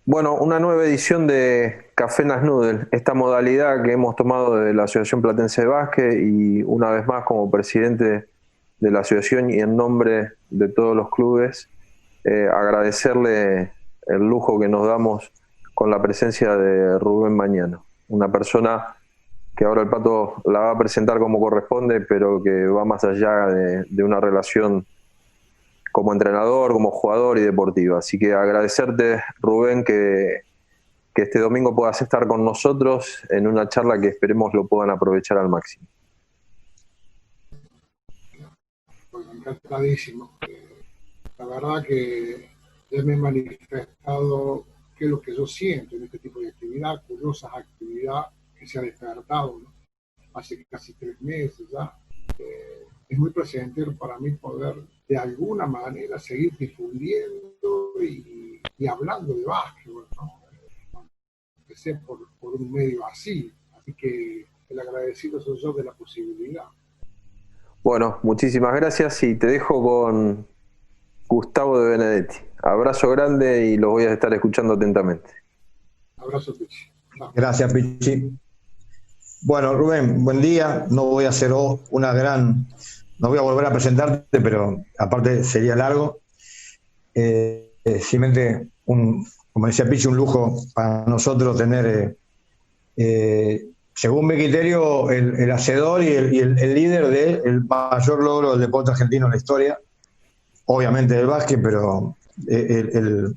Bueno, una nueva edición de Café Nas Noodle, esta modalidad que hemos tomado de la Asociación Platense de Básquet y una vez más como presidente de la asociación y en nombre de todos los clubes, agradecerle el lujo que nos damos con la presencia de Rubén Mañano, una persona que ahora el Pato la va a presentar como corresponde, pero que va más allá de una relación como entrenador, como jugador y deportiva. Así que agradecerte, Rubén, que este domingo puedas estar con nosotros en una charla que esperemos lo puedan aprovechar al máximo. Bueno, encantadísimo. La verdad que ya me he manifestado qué es lo que yo siento en este tipo de actividad, curiosas actividad que se ha despertado, ¿no? Hace casi 3 meses ya. Es muy placentero para mí poder de alguna manera seguir difundiendo y hablando de básquetbol, ¿no? Empecé por un medio así, así que el agradecido soy yo de la posibilidad. Bueno, muchísimas gracias y te dejo con Gustavo de Benedetti. Abrazo grande y los voy a estar escuchando atentamente. Abrazo, Pichi. Gracias, Pichi. Bueno, Rubén, buen día. No voy a hacer no voy a volver a presentarte, pero aparte sería largo. Simplemente, como decía Pichi, un lujo para nosotros tener, según mi criterio, el hacedor y el líder del mayor logro del deporte argentino en la historia. Obviamente del básquet, pero el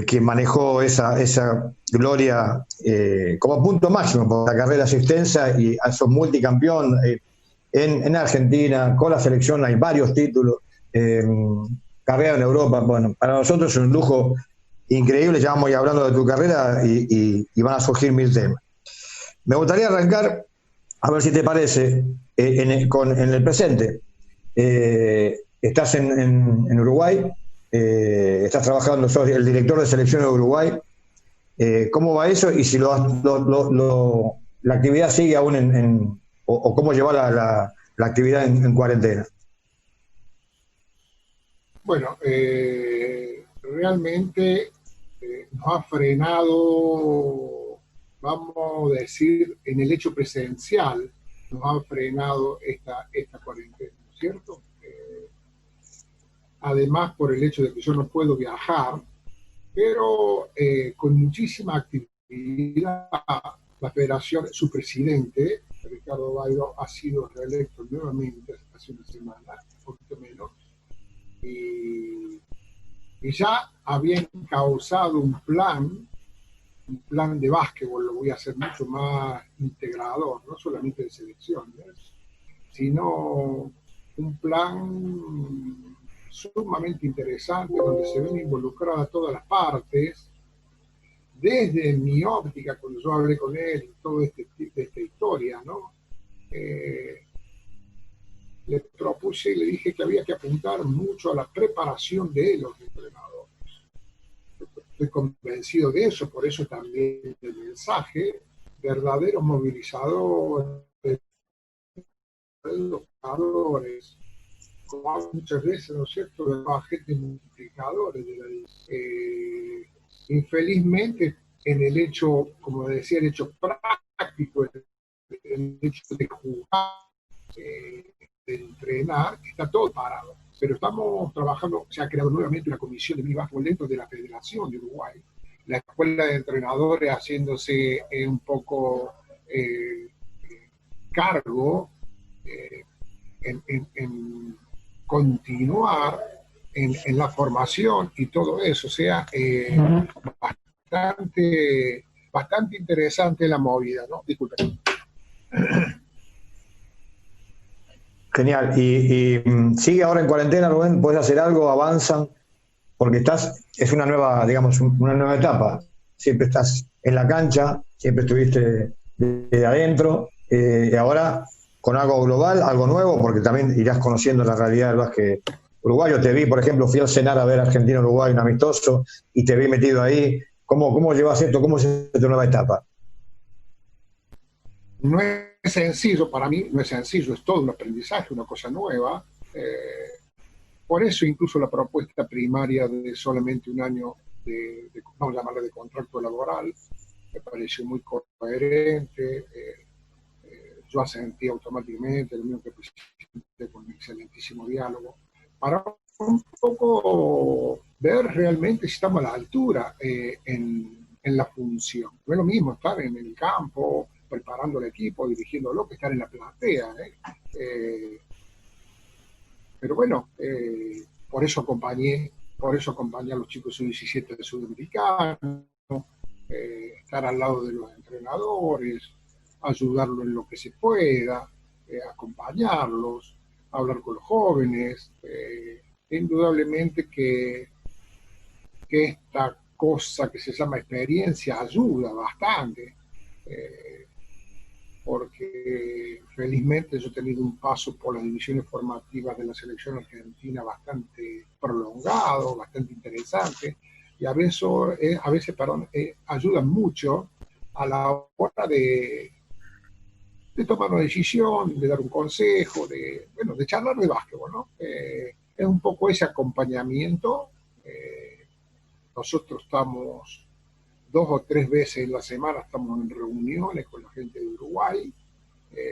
que manejó esa gloria como punto máximo, porque la carrera es extensa y sos multicampeón en Argentina, con la selección hay varios títulos, carrera en Europa. Bueno, para nosotros es un lujo increíble, ya vamos a ir hablando de tu carrera y van a surgir mil temas. Me gustaría arrancar, a ver si te parece, en el presente. Estás en Uruguay, estás trabajando, sos el director de selección de Uruguay. ¿Cómo va eso? Y si la actividad sigue aún o cómo lleva la actividad en cuarentena. Bueno, realmente nos ha frenado, vamos a decir, en el hecho presencial, nos ha frenado esta cuarentena, ¿no es cierto? Además, por el hecho de que yo no puedo viajar, pero con muchísima actividad, la federación, su presidente, Ricardo Bairo, ha sido reelecto nuevamente hace una semana, un poquito menos, y ya habían causado un plan de básquetbol, lo voy a hacer mucho más integrador, no solamente de selecciones, sino un plan sumamente interesante donde se ven involucradas todas las partes. Desde mi óptica, cuando yo hablé con él y toda esta historia, ¿no? Le propuse y le dije que había que apuntar mucho a la preparación de los entrenadores. Estoy convencido de eso, por eso también el mensaje, verdaderos movilizadores, los jugadores, como muchas veces, ¿no es cierto?, de agentes multiplicadores de la infelizmente, en el hecho, como decía, el hecho práctico, el hecho de jugar, de entrenar, está todo parado. Pero estamos trabajando, se ha creado nuevamente una comisión de básquetbol dentro de la Federación de Uruguay, la Escuela de Entrenadores haciéndose un poco cargo en continuar en la formación y todo eso. O sea, bastante interesante la movida, ¿no? Disculpen. Genial. ¿Y sigue ahora en cuarentena, Rubén? ¿Puedes hacer algo? ¿Avanzan? Porque es una nueva, digamos, una nueva etapa. Siempre estás en la cancha, siempre estuviste de adentro, y ahora con algo global, algo nuevo, porque también irás conociendo la realidad del básquet uruguayo. Te vi, por ejemplo, fui al cenar a ver Argentina-Uruguay, un amistoso, y te vi metido ahí. ¿Cómo llevas esto? ¿Cómo es esta nueva etapa? No es sencillo, para mí no es sencillo, es todo un aprendizaje, una cosa nueva. Por eso incluso la propuesta primaria de solamente un año vamos a llamarle de contrato laboral, me pareció muy coherente. Yo asentí automáticamente, lo mismo que el presidente, con un excelentísimo diálogo, para un poco ver realmente si estamos a la altura en la función. No es lo mismo estar en el campo, preparando el equipo, dirigiéndolo, que estar en la platea. Pero bueno, por eso acompañé a los chicos sub-17 de Sudamericano, estar al lado de los entrenadores, ayudarlos en lo que se pueda, acompañarlos, hablar con los jóvenes. Indudablemente que esta cosa que se llama experiencia ayuda bastante, porque felizmente yo he tenido un paso por las divisiones formativas de la selección argentina bastante prolongado, bastante interesante, y a veces ayudan mucho a la hora de tomar una decisión, de dar un consejo, de charlar de básquetbol, ¿no? Es un poco ese acompañamiento. Nosotros estamos 2 o 3 veces en la semana, estamos en reuniones con la gente de Uruguay,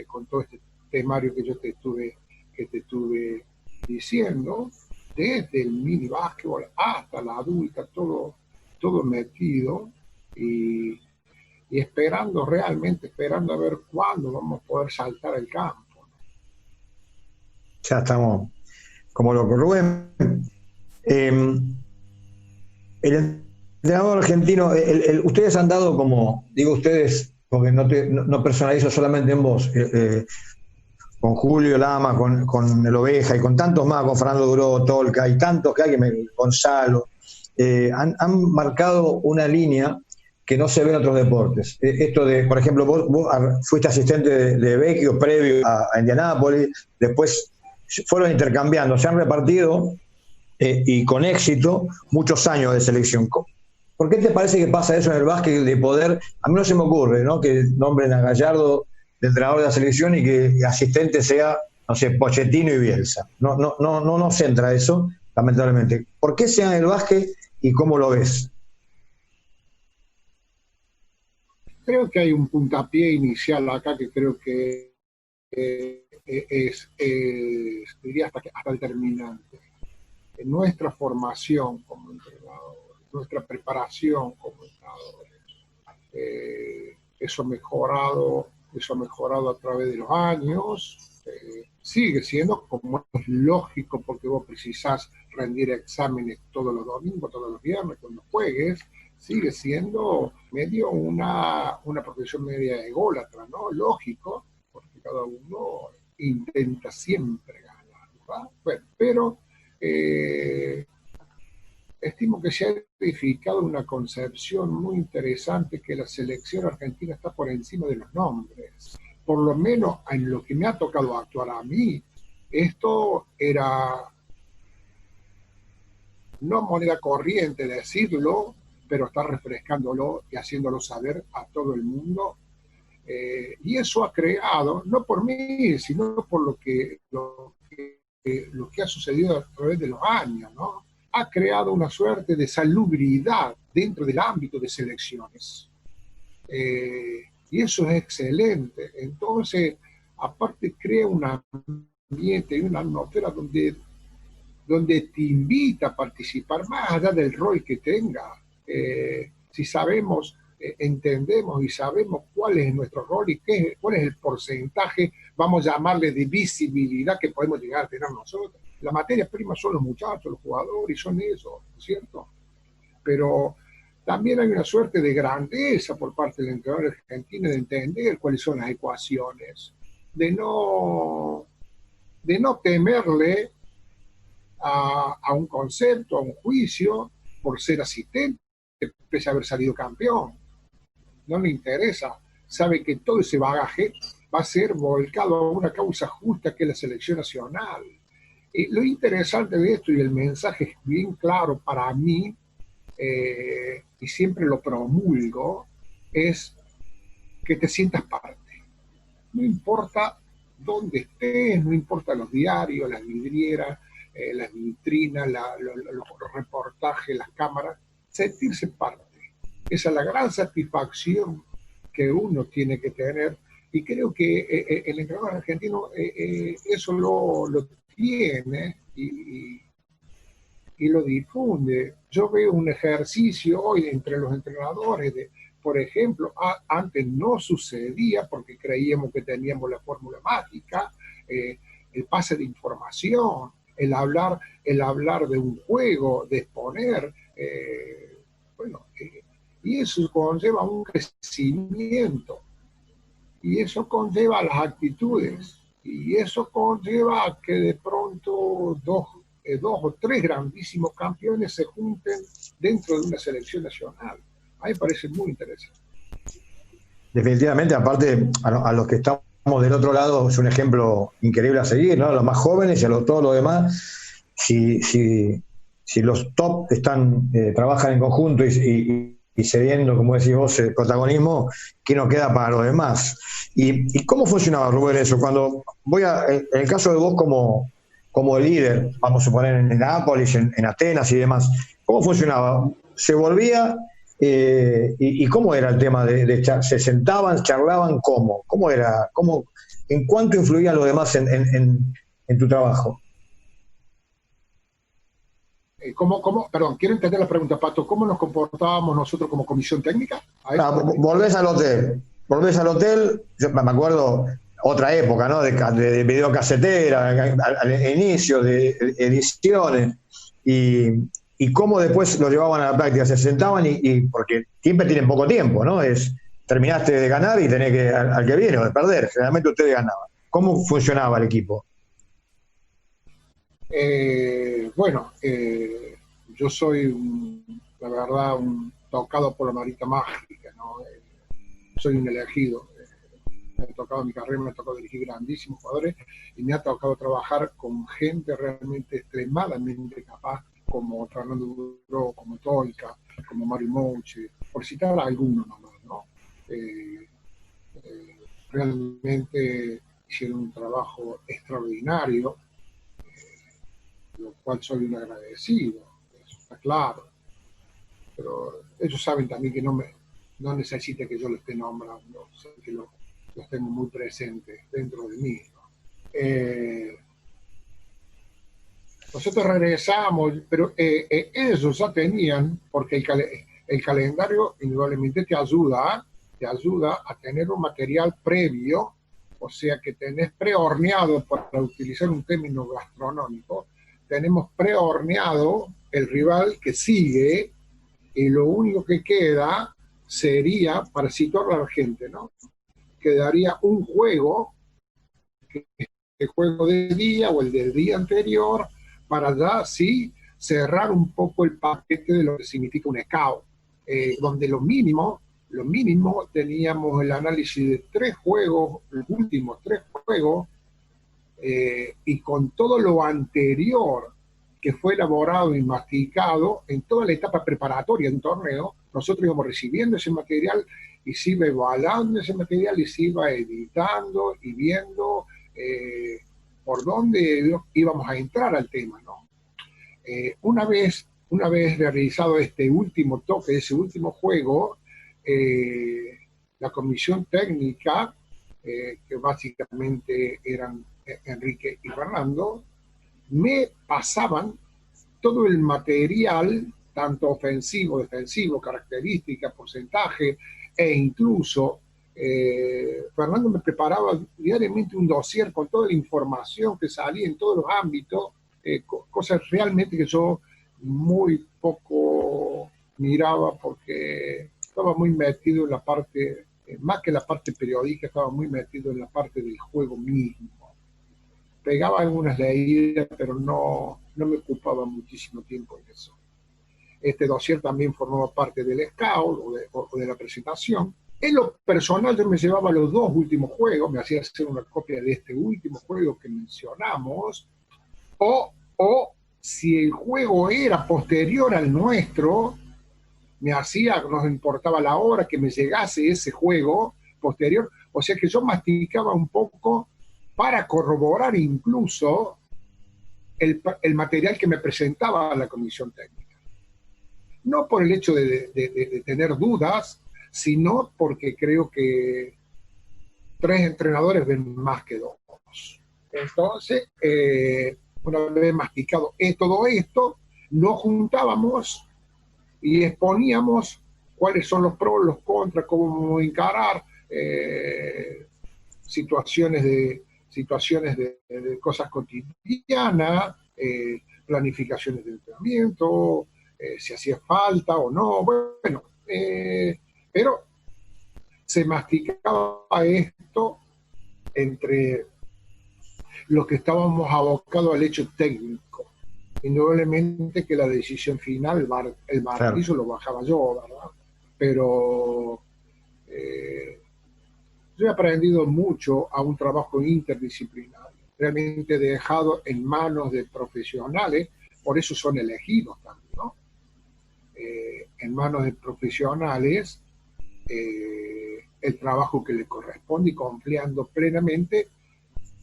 con todo este temario que te estuve diciendo, desde el mini básquetbol hasta la adulta, todo metido, y realmente esperando a ver cuándo vamos a poder saltar el campo. Ya estamos como locos. Rubén, el entrenador argentino, ustedes han dado como, digo ustedes, porque no personalizo solamente en vos, con Julio Lama, con el Oveja y con tantos más, con Fernando Duró, Tolca y tantos que hay, Gonzalo, han marcado una línea que no se ve en otros deportes. Esto de, por ejemplo, vos fuiste asistente de Vecchio previo a Indianápolis, después fueron intercambiando, se han repartido y con éxito muchos años de selección. ¿Por qué te parece que pasa eso en el básquet de poder? A mí no se me ocurre, ¿no?, que nombren a Gallardo de entrenador de la selección y que asistente sea, no sé, Pochettino y Bielsa. No nos entra eso, lamentablemente. ¿Por qué sea en el básquet y cómo lo ves? Creo que hay un puntapié inicial acá que creo que diría hasta determinante. En nuestra formación como entrenador, nuestra preparación como entrenadores, eso ha mejorado a través de los años. Sigue siendo, como es lógico, porque vos precisás rendir exámenes todos los domingos, todos los viernes, cuando juegues, sigue siendo medio una profesión media ególatra, ¿no? Lógico, porque cada uno intenta siempre ganar, ¿verdad? Bueno, pero estimo que se ha edificado una concepción muy interesante, que la selección argentina está por encima de los nombres. Por lo menos en lo que me ha tocado actuar a mí, esto era no moneda corriente decirlo, pero está refrescándolo y haciéndolo saber a todo el mundo. Y eso ha creado, no por mí, sino por lo que ha sucedido a través de los años, ¿no? Ha creado una suerte de salubridad dentro del ámbito de selecciones. Y eso es excelente. Entonces, aparte crea un ambiente y una atmósfera donde te invita a participar más allá del rol que tenga. Si sabemos, entendemos y sabemos cuál es nuestro rol y cuál es el porcentaje, vamos a llamarle, de visibilidad que podemos llegar a tener nosotros. La materia prima son los muchachos, los jugadores, y son eso, ¿cierto? Pero también hay una suerte de grandeza por parte del entrenador argentino de entender cuáles son las ecuaciones, de no temerle a un concepto, a un juicio, por ser asistente, pese a haber salido campeón. No le interesa, sabe que todo ese bagaje va a ser volcado a una causa justa, que es la selección nacional. Lo interesante de esto, y el mensaje es bien claro para mí, y siempre lo promulgo, es que te sientas parte. No importa dónde estés, no importa los diarios, las vidrieras, las vitrinas, los reportajes, las cámaras, sentirse parte. Esa es la gran satisfacción que uno tiene que tener, y creo que el entrenador argentino eso lo tiene y lo difunde. Yo veo un ejercicio hoy entre los entrenadores de, por ejemplo, antes no sucedía porque creíamos que teníamos la fórmula mágica, el pase de información, el hablar de un juego, de exponer, y eso conlleva un crecimiento, y eso conlleva las actitudes, y eso conlleva que de pronto dos o tres grandísimos campeones se junten dentro de una selección nacional. A mí me parece muy interesante. Definitivamente, aparte, a los que estamos del otro lado, es un ejemplo increíble a seguir, ¿no? A los más jóvenes y a todos los demás, si los top trabajan en conjunto y cediendo, como decís vos, el protagonismo, ¿qué nos queda para los demás? ¿Y cómo funcionaba, Rubén, eso? Cuando en el caso de vos como líder, vamos a suponer en Nápoles, en Atenas y demás, ¿cómo funcionaba? ¿Se volvía? ¿Y cómo era el tema se sentaban, charlaban? ¿Cómo era? ¿En cuánto influían los demás en tu trabajo? Perdón, quiero entender la pregunta, Pato. ¿Cómo nos comportábamos nosotros como comisión técnica? Volvés al hotel, yo me acuerdo otra época, ¿no? De videocasetera, al inicio de ediciones, y cómo después lo llevaban a la práctica. Se sentaban y porque siempre tienen poco tiempo, ¿no? Terminaste de ganar y tenés que al que viene o de perder. Generalmente ustedes ganaban. ¿Cómo funcionaba el equipo? Yo soy, la verdad, un tocado por la varita mágica, ¿no? Soy un elegido. Me ha tocado en mi carrera, me ha tocado dirigir grandísimos jugadores y me ha tocado trabajar con gente realmente extremadamente capaz, como Fernando Duro, como Tolca, como Mario Mouche, por citar a algunos nomás, ¿no? Realmente hicieron un trabajo extraordinario, lo cual soy un agradecido, eso está claro. Pero ellos saben también que no necesita que yo lo esté nombrando, sé que los tengo muy presentes dentro de mí, ¿no? Nosotros regresamos, pero ellos ya tenían, porque el calendario indudablemente te ayuda a tener un material previo, o sea que tenés prehorneado, para utilizar un término gastronómico, tenemos prehorneado el rival que sigue, y lo único que queda sería, para situar a la gente, ¿no? Quedaría un juego, el juego del día o el del día anterior, para ya sí cerrar un poco el paquete de lo que significa un scout, donde lo mínimo teníamos el análisis de 3 juegos, los últimos 3 juegos, y con todo lo anterior que fue elaborado y masticado en toda la etapa preparatoria de un torneo, nosotros íbamos recibiendo ese material y se iba evaluando ese material y se iba editando y viendo por dónde íbamos a entrar al tema, ¿no? Una vez realizado este último toque, ese último juego, la comisión técnica, que básicamente eran Enrique y Fernando, me pasaban todo el material, tanto ofensivo, defensivo, características, porcentaje, e incluso Fernando me preparaba diariamente un dossier con toda la información que salía en todos los ámbitos, cosas realmente que yo muy poco miraba, porque estaba muy metido en la parte, más que la parte periodística, estaba muy metido en la parte del juego mismo. Pegaba algunas leídas, pero no me ocupaba muchísimo tiempo en eso. Este dossier también formaba parte del scout o de la presentación. En lo personal, yo me llevaba los 2 últimos juegos, me hacía hacer una copia de este último juego que mencionamos, o si el juego era posterior al nuestro, nos importaba la hora que me llegase ese juego posterior, o sea que yo masticaba un poco para corroborar incluso el material que me presentaba la comisión técnica. no por el hecho de tener dudas, sino porque creo que 3 entrenadores ven más que 2. Entonces, una vez masticado todo esto, nos juntábamos y exponíamos cuáles son los pros, los contras, cómo encarar situaciones de cosas cotidianas, planificaciones de entrenamiento, si hacía falta o no, bueno, pero se masticaba esto entre los que estábamos abocados al hecho técnico. Indudablemente que la decisión final, el martillo lo bajaba yo, ¿verdad? Pero yo he aprendido mucho a un trabajo interdisciplinario, realmente dejado en manos de profesionales, por eso son elegidos también, ¿no? En manos de profesionales el trabajo que le corresponde y confiando plenamente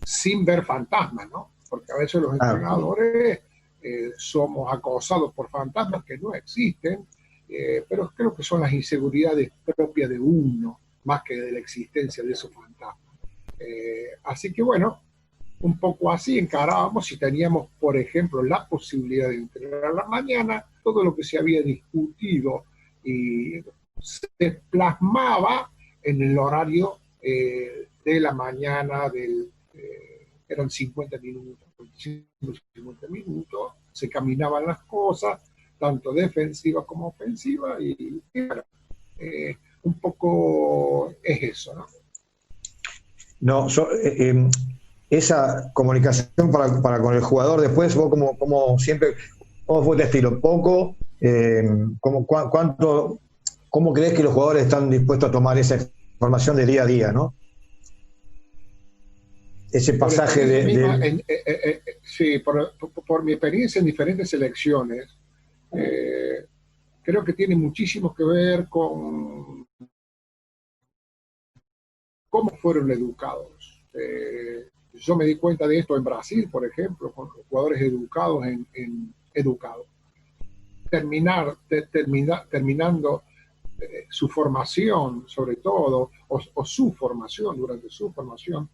sin ver fantasmas, ¿no? Porque a veces los entrenadores somos acosados por fantasmas que no existen, pero creo que son las inseguridades propias de uno, más que de la existencia de esos fantasmas. Así que bueno, un poco así encarábamos si teníamos, por ejemplo, la posibilidad de entrenar a la mañana, todo lo que se había discutido y se plasmaba en el horario de la mañana eran 50 minutos, 50 minutos, se caminaban las cosas, tanto defensiva como ofensiva, y bueno, un poco es eso, ¿no? No, esa comunicación para con el jugador después, vos como siempre, ¿cómo fue tu estilo? ¿Poco? ¿Cómo crees que los jugadores están dispuestos a tomar esa información de día a día, ¿no? Ese pasaje sí, por mi experiencia en diferentes selecciones, creo que tiene muchísimo que ver con cómo fueron educados. Yo me di cuenta de esto en Brasil, por ejemplo, con los jugadores educados educados. Terminando su formación, sobre todo, o su formación, durante su formación,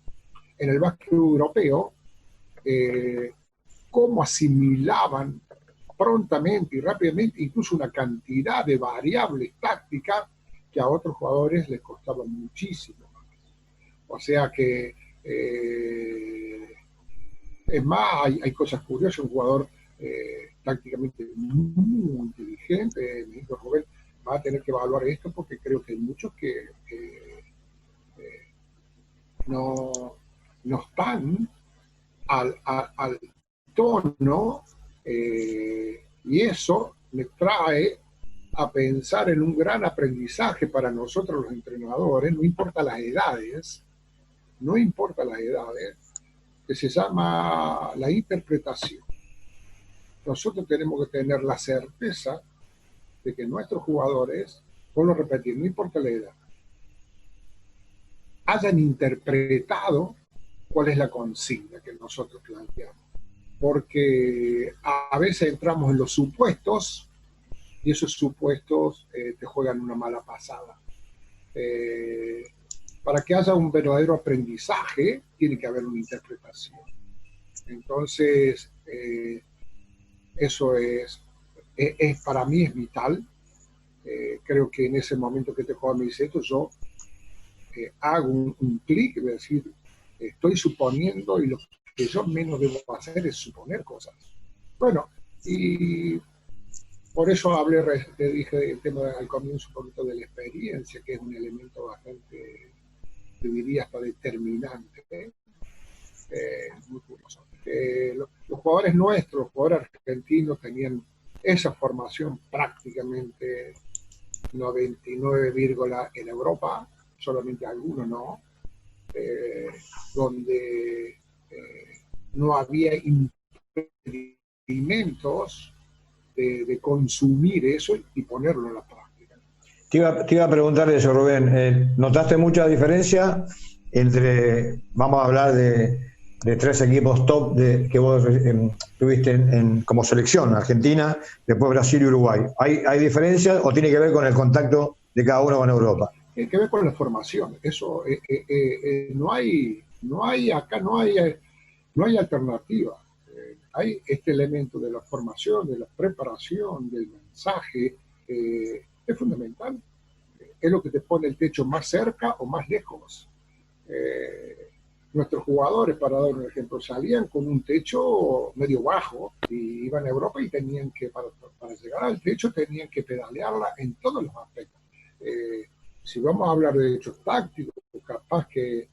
en el básquet europeo, cómo asimilaban prontamente y rápidamente incluso una cantidad de variables tácticas que a otros jugadores les costaba muchísimo. O sea que, es más, hay cosas curiosas, un jugador tácticamente muy inteligente, me dijo Rubén, va a tener que evaluar esto porque creo que hay muchos que no están al tono, y eso me trae a pensar en un gran aprendizaje para nosotros los entrenadores, no importa las edades, que se llama la interpretación. Nosotros tenemos que tener la certeza de que nuestros jugadores, vuelvo a repetir, no importa la edad, hayan interpretado cuál es la consigna que nosotros planteamos. Porque a veces entramos en los supuestos y esos supuestos te juegan una mala pasada. Para que haya un verdadero aprendizaje, tiene que haber una interpretación. Entonces, eso para mí es vital. Creo que en ese momento que este jugador me dice esto, yo hago un clic, es decir, estoy suponiendo y lo que yo menos debo hacer es suponer cosas. Bueno, y por eso te dije el tema al comienzo un poquito de la experiencia, que es un elemento bastante, te diría, hasta determinante, muy curioso. Los jugadores nuestros, los jugadores argentinos, tenían esa formación prácticamente 99, en Europa, solamente algunos no, donde no había impedimentos de consumir eso y ponerlo en la práctica. Te iba a preguntar eso, Rubén. ¿Notaste mucha diferencia entre, vamos a hablar de de 3 equipos top que vos tuviste como selección, Argentina, después Brasil y Uruguay. ¿Hay diferencias o tiene que ver con el contacto de cada uno con Europa? Tiene que ver con la formación. Eso no hay alternativa. Hay este elemento de la formación, de la preparación, del mensaje, es fundamental. Es lo que te pone el techo más cerca o más lejos. Nuestros jugadores, para dar un ejemplo, salían con un techo medio bajo y iban a Europa y tenían que, para llegar al techo, tenían que pedalearla en todos los aspectos. Si vamos a hablar de hechos tácticos, capaz que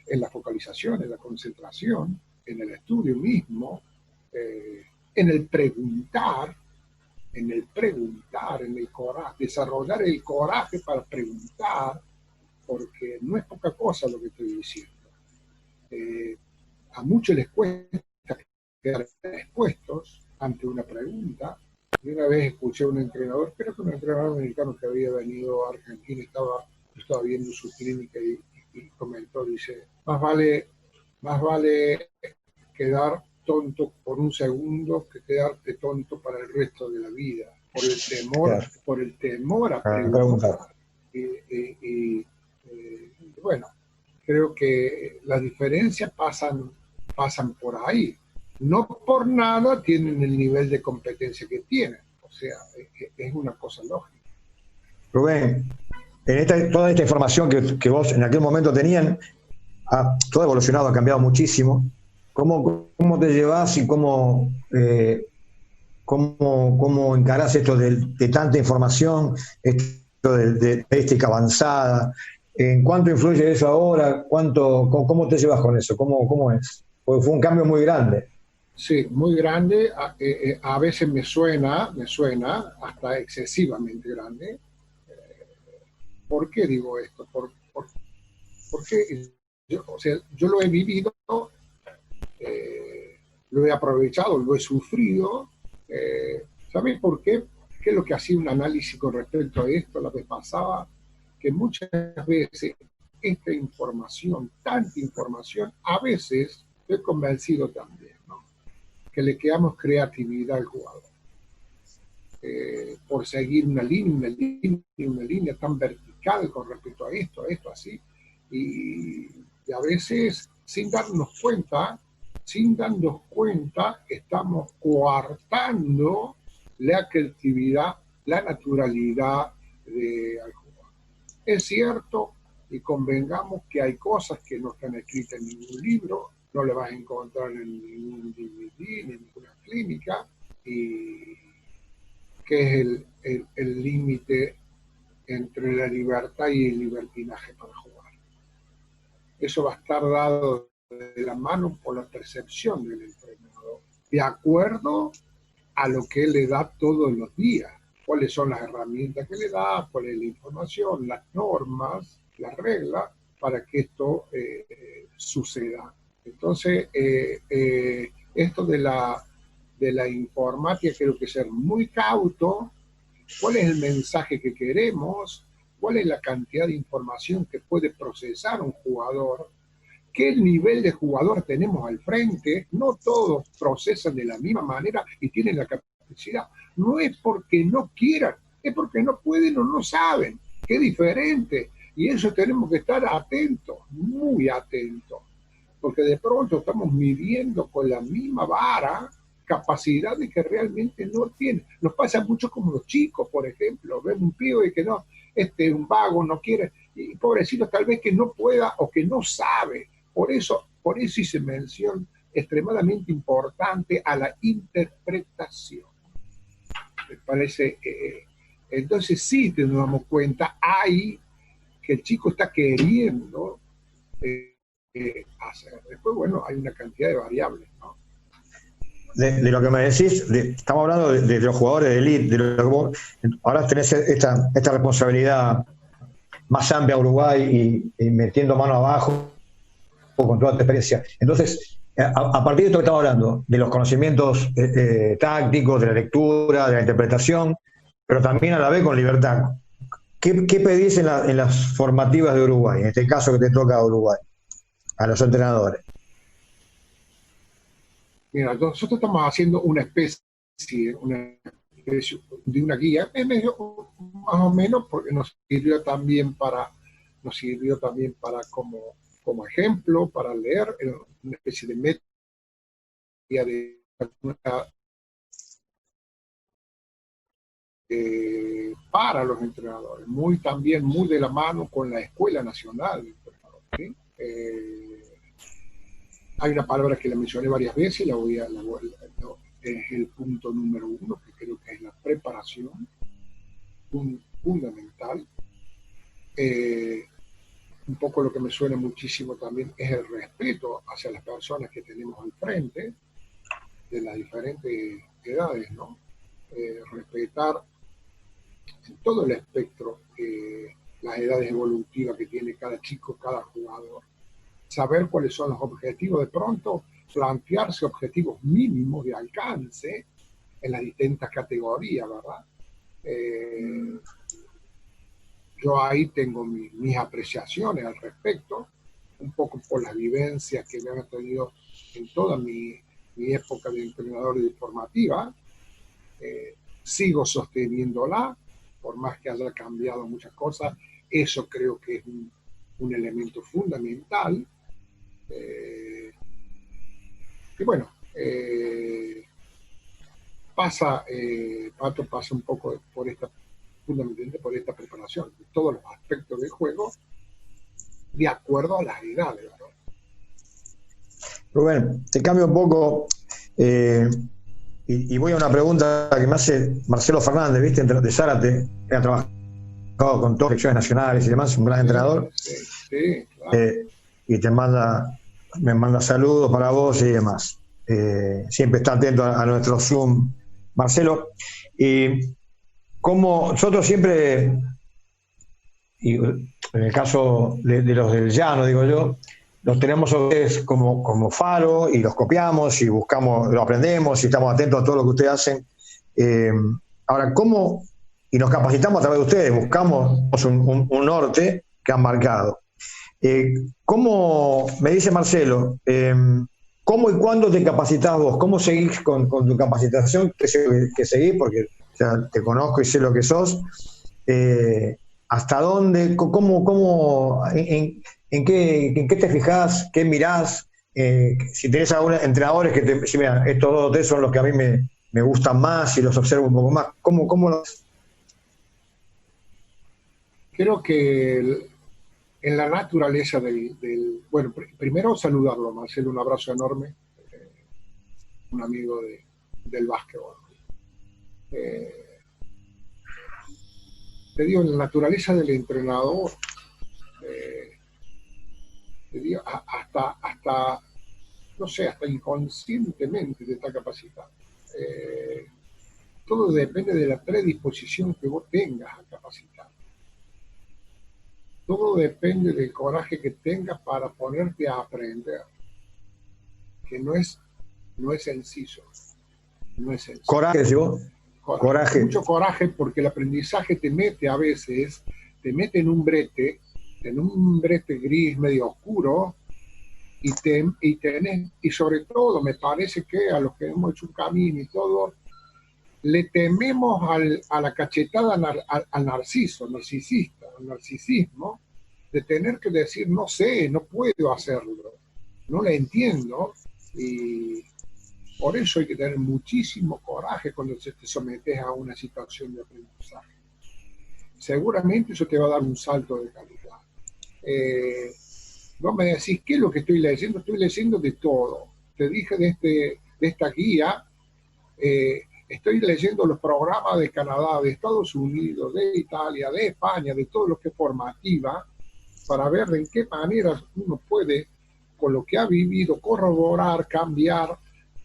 en la focalización, en la concentración, en el estudio mismo, en el preguntar, en el coraje, desarrollar el coraje para preguntar, porque no es poca cosa lo que estoy diciendo. A muchos les cuesta quedar expuestos ante una pregunta. Y una vez escuché a un entrenador, creo que un entrenador americano que había venido a Argentina, estaba viendo su clínica y comentó, dice, más vale quedar tonto por un segundo que quedarte tonto para el resto de la vida, por el temor a preguntar. Bueno, creo que las diferencias pasan por ahí. No por nada tienen el nivel de competencia que tienen. O sea, es una cosa lógica. Rubén, toda esta información que vos en aquel momento tenían, todo ha evolucionado, ha cambiado muchísimo. ¿Cómo te llevas y cómo encarás esto de tanta información, esto de estadística avanzada? ¿En cuánto influye eso ahora? ¿Cómo te llevas con eso? ¿Cómo es? Porque fue un cambio muy grande. Sí, muy grande. A veces me suena hasta excesivamente grande. ¿Por qué digo esto? Porque yo lo he vivido, lo he aprovechado, lo he sufrido. ¿Sabes por qué? ¿Qué es lo que hacía un análisis con respecto a esto la vez pasada? Que muchas veces esta información, tanta información, a veces estoy convencido también, ¿no?, que le quedamos creatividad al jugador. Por seguir una línea tan vertical con respecto a esto, así. Y a veces, sin darnos cuenta, estamos coartando la creatividad, la naturalidad al jugador. Es cierto, y convengamos que hay cosas que no están escritas en ningún libro, no le vas a encontrar en ningún DVD, ni en ninguna clínica, y que es el límite entre la libertad y el libertinaje para jugar. Eso va a estar dado de la mano por la percepción del entrenador, de acuerdo a lo que él le da todos los días, cuáles son las herramientas que le da, cuál es la información, las normas, las reglas, para que esto suceda. Entonces, esto de la informática, creo que ser muy cauto. ¿Cuál es el mensaje que queremos? ¿Cuál es la cantidad de información que puede procesar un jugador? ¿Qué nivel de jugador tenemos al frente? No todos procesan de la misma manera y tienen la capacidad. No es porque no quieran, es porque no pueden o no saben. Qué diferente. Y eso tenemos que estar atentos, muy atentos. Porque de pronto estamos midiendo con la misma vara capacidades que realmente no tienen. Nos pasa mucho como los chicos, por ejemplo. Vemos un pibe que no, un vago, no quiere, y pobrecito tal vez que no pueda o que no sabe. Por eso hice mención extremadamente importante a la interpretación. Me parece, entonces sí nos damos cuenta, que el chico está queriendo hacer. Después, bueno, hay una cantidad de variables, ¿no? De lo que me decís, estamos hablando de los jugadores de elite, ahora tenés esta responsabilidad más amplia a Uruguay y metiendo mano abajo con toda tu experiencia. Entonces, a partir de esto que estamos hablando, de los conocimientos tácticos, de la lectura, de la interpretación, pero también a la vez con libertad, ¿qué pedís en las formativas de Uruguay, en este caso que te toca a Uruguay, a los entrenadores? Mira, nosotros estamos haciendo una especie de una guía, es medio, más o menos, porque nos sirvió también para como ejemplo, para leer, una especie de método de para los entrenadores, también muy de la mano con la Escuela Nacional de Entrenadores, ¿sí? Hay una palabra que la mencioné varias veces y es el punto número 1, que creo que es la preparación, fundamental. Un poco lo que me suena muchísimo también es el respeto hacia las personas que tenemos al frente, de las diferentes edades, ¿no? Respetar en todo el espectro las edades evolutivas que tiene cada chico, cada jugador. Saber cuáles son los objetivos, de pronto plantearse objetivos mínimos de alcance en las distintas categorías, ¿verdad? Yo ahí tengo mis apreciaciones al respecto, un poco por las vivencias que me han tenido en toda mi época de entrenador de formativa. Sigo sosteniéndola, por más que haya cambiado muchas cosas. Eso creo que es un elemento fundamental. Y bueno, Pato pasa un poco fundamentalmente por esta preparación de todos los aspectos del juego, de acuerdo a las edades, ¿no? Rubén, te cambio un poco y voy a una pregunta que me hace Marcelo Fernández, ¿viste? De Zárate, que ha trabajado con todas las selecciones nacionales y demás, un gran entrenador. Sí, claro. Y me manda saludos para vos y demás. Siempre está atento a nuestro Zoom, Marcelo. Y como nosotros siempre, y en el caso de los del llano, digo yo, los tenemos a ustedes como faro y los copiamos y buscamos, lo aprendemos y estamos atentos a todo lo que ustedes hacen. Ahora, ¿cómo? Y nos capacitamos a través de ustedes, buscamos un norte que han marcado. ¿Cómo, me dice Marcelo, cómo y cuándo te capacitás vos? ¿Cómo seguís con tu capacitación que seguís? Porque ya te conozco y sé lo que sos. ¿Hasta dónde? ¿Cómo en qué te fijás? ¿Qué mirás? Si tenés algunos entrenadores que te dicen, mira, estos 2 o 3 son los que a mí me gustan más y los observo un poco más. ¿Cómo los...? Creo que en la naturaleza bueno, primero saludarlo, Marcelo, un abrazo enorme, un amigo del básquetbol. Te digo, en la naturaleza del entrenador, te digo, hasta no sé, hasta inconscientemente te está capacitando. Todo depende de la predisposición que vos tengas a capacitar. Todo depende del coraje que tengas para ponerte a aprender, que no es sencillo. No es sencillo. Coraje, ¿sí vos? Coraje. Mucho coraje, porque el aprendizaje te mete en un brete gris medio oscuro, y sobre todo me parece que a los que hemos hecho un camino y todo, le tememos a la cachetada al narcisista, al narcisismo, de tener que decir, no sé, no puedo hacerlo, no le entiendo, y por eso hay que tener muchísimo coraje cuando te sometes a una situación de aprendizaje. Seguramente eso te va a dar un salto de calidad. Vos me decís, ¿qué es lo que estoy leyendo? Estoy leyendo de todo. Te dije de esta guía, estoy leyendo los programas de Canadá, de Estados Unidos, de Italia, de España, de todo lo que es formativa, para ver de en qué manera uno puede, con lo que ha vivido, corroborar, cambiar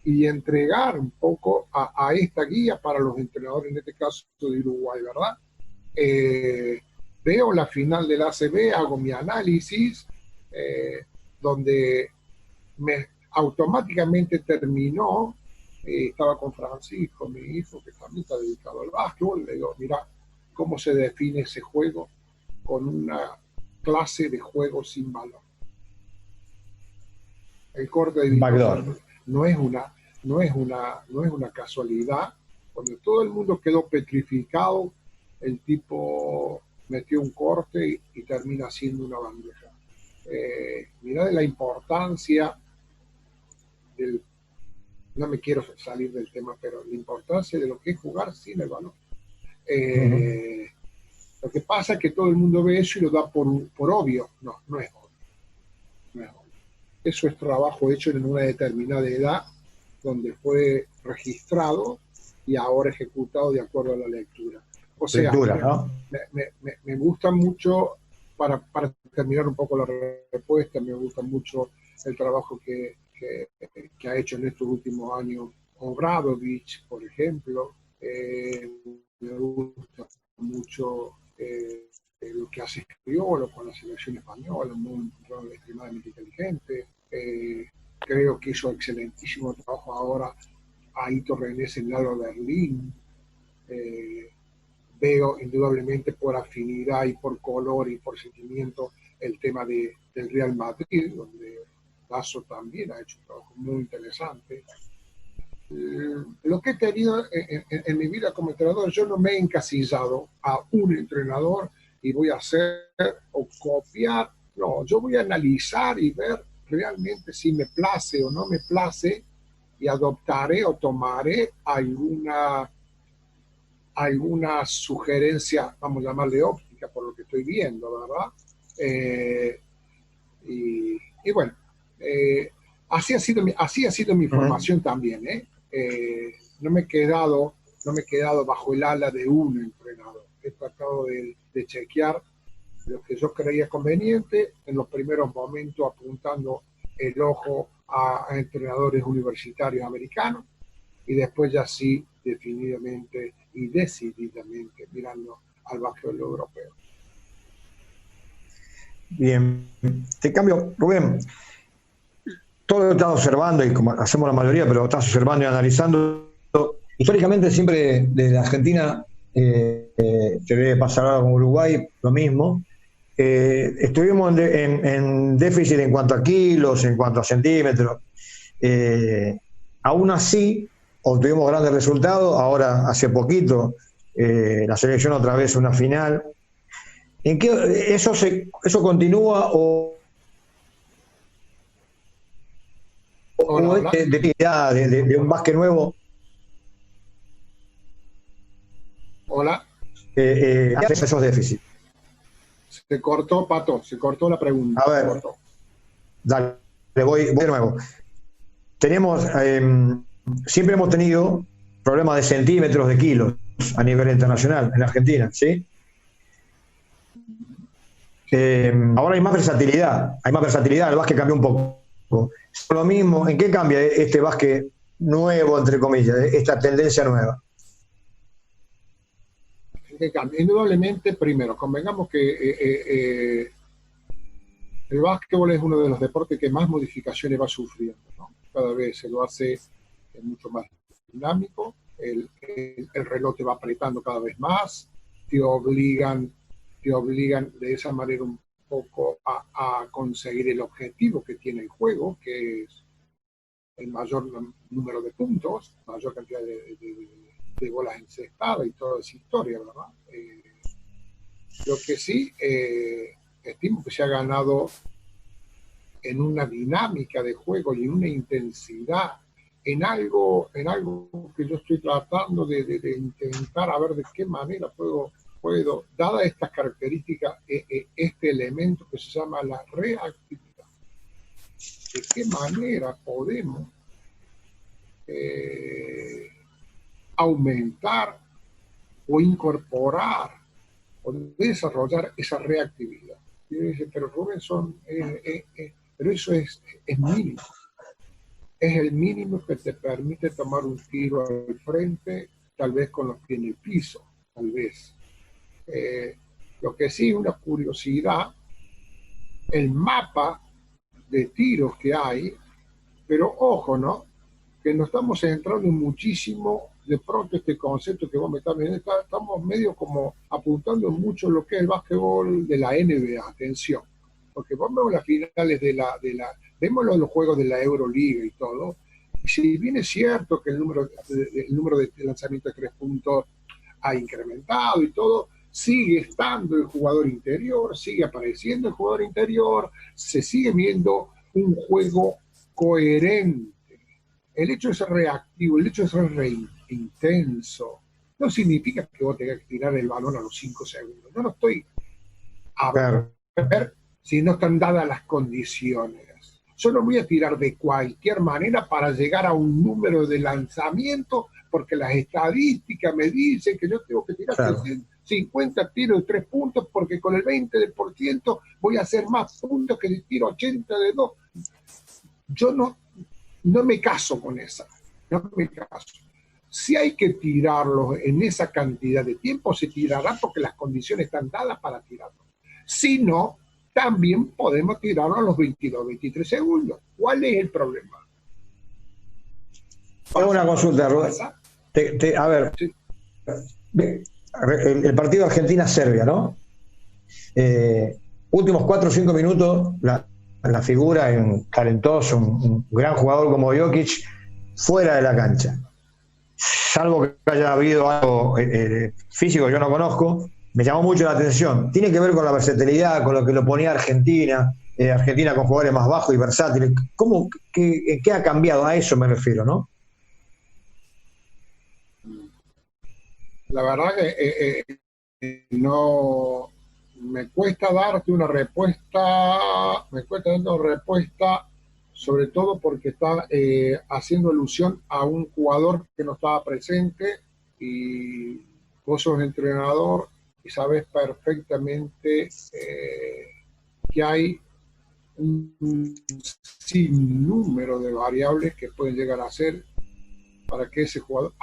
y entregar un poco a esta guía para los entrenadores, en este caso de Uruguay, ¿verdad? Veo la final del ACB, hago mi análisis, donde automáticamente terminó. Estaba con Francisco, mi hijo, que también está dedicado al básquetbol. Le digo, mira, cómo se define ese juego con una clase de juego sin valor. El corte de backdoor. No es una, no es una casualidad. Cuando todo el mundo quedó petrificado, el tipo metió un corte y termina siendo una bandeja. Mirá la importancia del, no me quiero salir del tema, pero la importancia de lo que es jugar sin el balón. Lo que pasa es que todo el mundo ve eso y lo da por obvio. No, no es obvio. No es obvio. Eso es trabajo hecho en una determinada edad, donde fue registrado y ahora ejecutado de acuerdo a la lectura. O sea, ¿no? me gusta mucho, para terminar un poco la respuesta, me gusta mucho el trabajo que ha hecho en estos últimos años Obradovic, por ejemplo. Me gusta mucho lo que hace Scariolo con la selección española, un jugador extremadamente inteligente. Creo que hizo excelentísimo trabajo ahora Aito Renés en Alba Berlín. Veo indudablemente por afinidad y por color y por sentimiento el tema del Real Madrid, donde Lazo también ha hecho un trabajo muy interesante. Lo que he tenido en mi vida como entrenador, yo no me he encasillado a un entrenador y voy a hacer o copiar. No, yo voy a analizar y ver realmente si me place o no me place y adoptaré o tomaré alguna sugerencia, vamos a llamarle óptica, por lo que estoy viendo, ¿verdad? Y bueno, así ha sido mi formación también, ¿eh? No me he quedado bajo el ala de un entrenador. He tratado de chequear lo que yo creía conveniente, en los primeros momentos apuntando el ojo a entrenadores universitarios americanos, y después ya sí, definitivamente y decididamente mirando al básquetbol europeo. Bien, te cambio, Rubén. Todo lo que estás observando, y como hacemos la mayoría, pero estás observando y analizando, históricamente siempre desde Argentina, te debe pasar ahora con Uruguay, lo mismo. Estuvimos en déficit en cuanto a kilos, en cuanto a centímetros. Aún así, obtuvimos grandes resultados. Ahora, hace poquito, la selección otra vez una final. ¿En qué eso continúa o de un básquet nuevo? Hola. Haces esos déficits. Se cortó, Pato, se cortó la pregunta. A ver, dale, voy de nuevo. Siempre hemos tenido problemas de centímetros, de kilos a nivel internacional en Argentina, ¿sí? Ahora hay más versatilidad, el básquet cambió un poco. Lo mismo, ¿en qué cambia este básquet nuevo, entre comillas, esta tendencia nueva? Indudablemente, primero, convengamos que el básquetbol es uno de los deportes que más modificaciones va sufriendo, ¿no? Cada vez se lo hace mucho más dinámico, el reloj te va apretando cada vez más, te obligan de esa manera un poco a conseguir el objetivo que tiene el juego, que es el mayor número de puntos, mayor cantidad de bolas encestadas y toda esa historia, ¿verdad? Lo que sí, estimo que se ha ganado en una dinámica de juego y en una intensidad, en algo que yo estoy tratando de intentar a ver de qué manera puedo, dada estas características, este elemento que se llama la reactividad, de qué manera podemos aumentar o incorporar o desarrollar esa reactividad. Y yo dije, pero Robinson, pero eso es mínimo. Es el mínimo que te permite tomar un tiro al frente, tal vez con los pies en el piso, tal vez. Lo que sí es una curiosidad, el mapa de tiros que hay, pero ojo, ¿no? Que nos estamos centrando muchísimo, de pronto este concepto que vos me estás viendo, estamos medio como apuntando mucho lo que es el básquetbol de la NBA, atención, porque vos vemos las finales vemos los juegos de la Euroliga y todo, si bien es cierto que el número de lanzamientos de 3 puntos ha incrementado y todo, sigue estando el jugador interior, sigue apareciendo el jugador interior, se sigue viendo un juego coherente. El hecho de ser reactivo, el hecho de ser intenso, no significa que vos tengas que tirar el balón a los 5 segundos. Yo no estoy a ver si no están dadas las condiciones. Yo no voy a tirar de cualquier manera para llegar a un número de lanzamiento, porque las estadísticas me dicen que yo tengo que tirar 50 tiros de 3 puntos, porque con el 20% voy a hacer más puntos que si tiro 80 de 2. Yo no me caso con esa. No me caso. Si hay que tirarlos en esa cantidad de tiempo, se tirará porque las condiciones están dadas para tirarlos. Si no, también podemos tirarlo a los 22, 23 segundos. ¿Cuál es el problema? Tengo una consulta, Rubén. A ver, sí. El partido Argentina-Serbia, ¿no? Últimos 4 o 5 minutos, la figura, un talentoso, un gran jugador como Jokic, fuera de la cancha. Salvo que haya habido algo físico que yo no conozco, me llamó mucho la atención. Tiene que ver con la versatilidad, con lo que lo ponía Argentina, Argentina con jugadores más bajos y versátiles. ¿Qué ha cambiado? A eso me refiero, ¿no? La verdad que no me cuesta darte una respuesta, sobre todo porque está haciendo alusión a un jugador que no estaba presente, y vos sos entrenador y sabes perfectamente que hay un sinnúmero de variables que pueden llegar a ser para que ese jugador,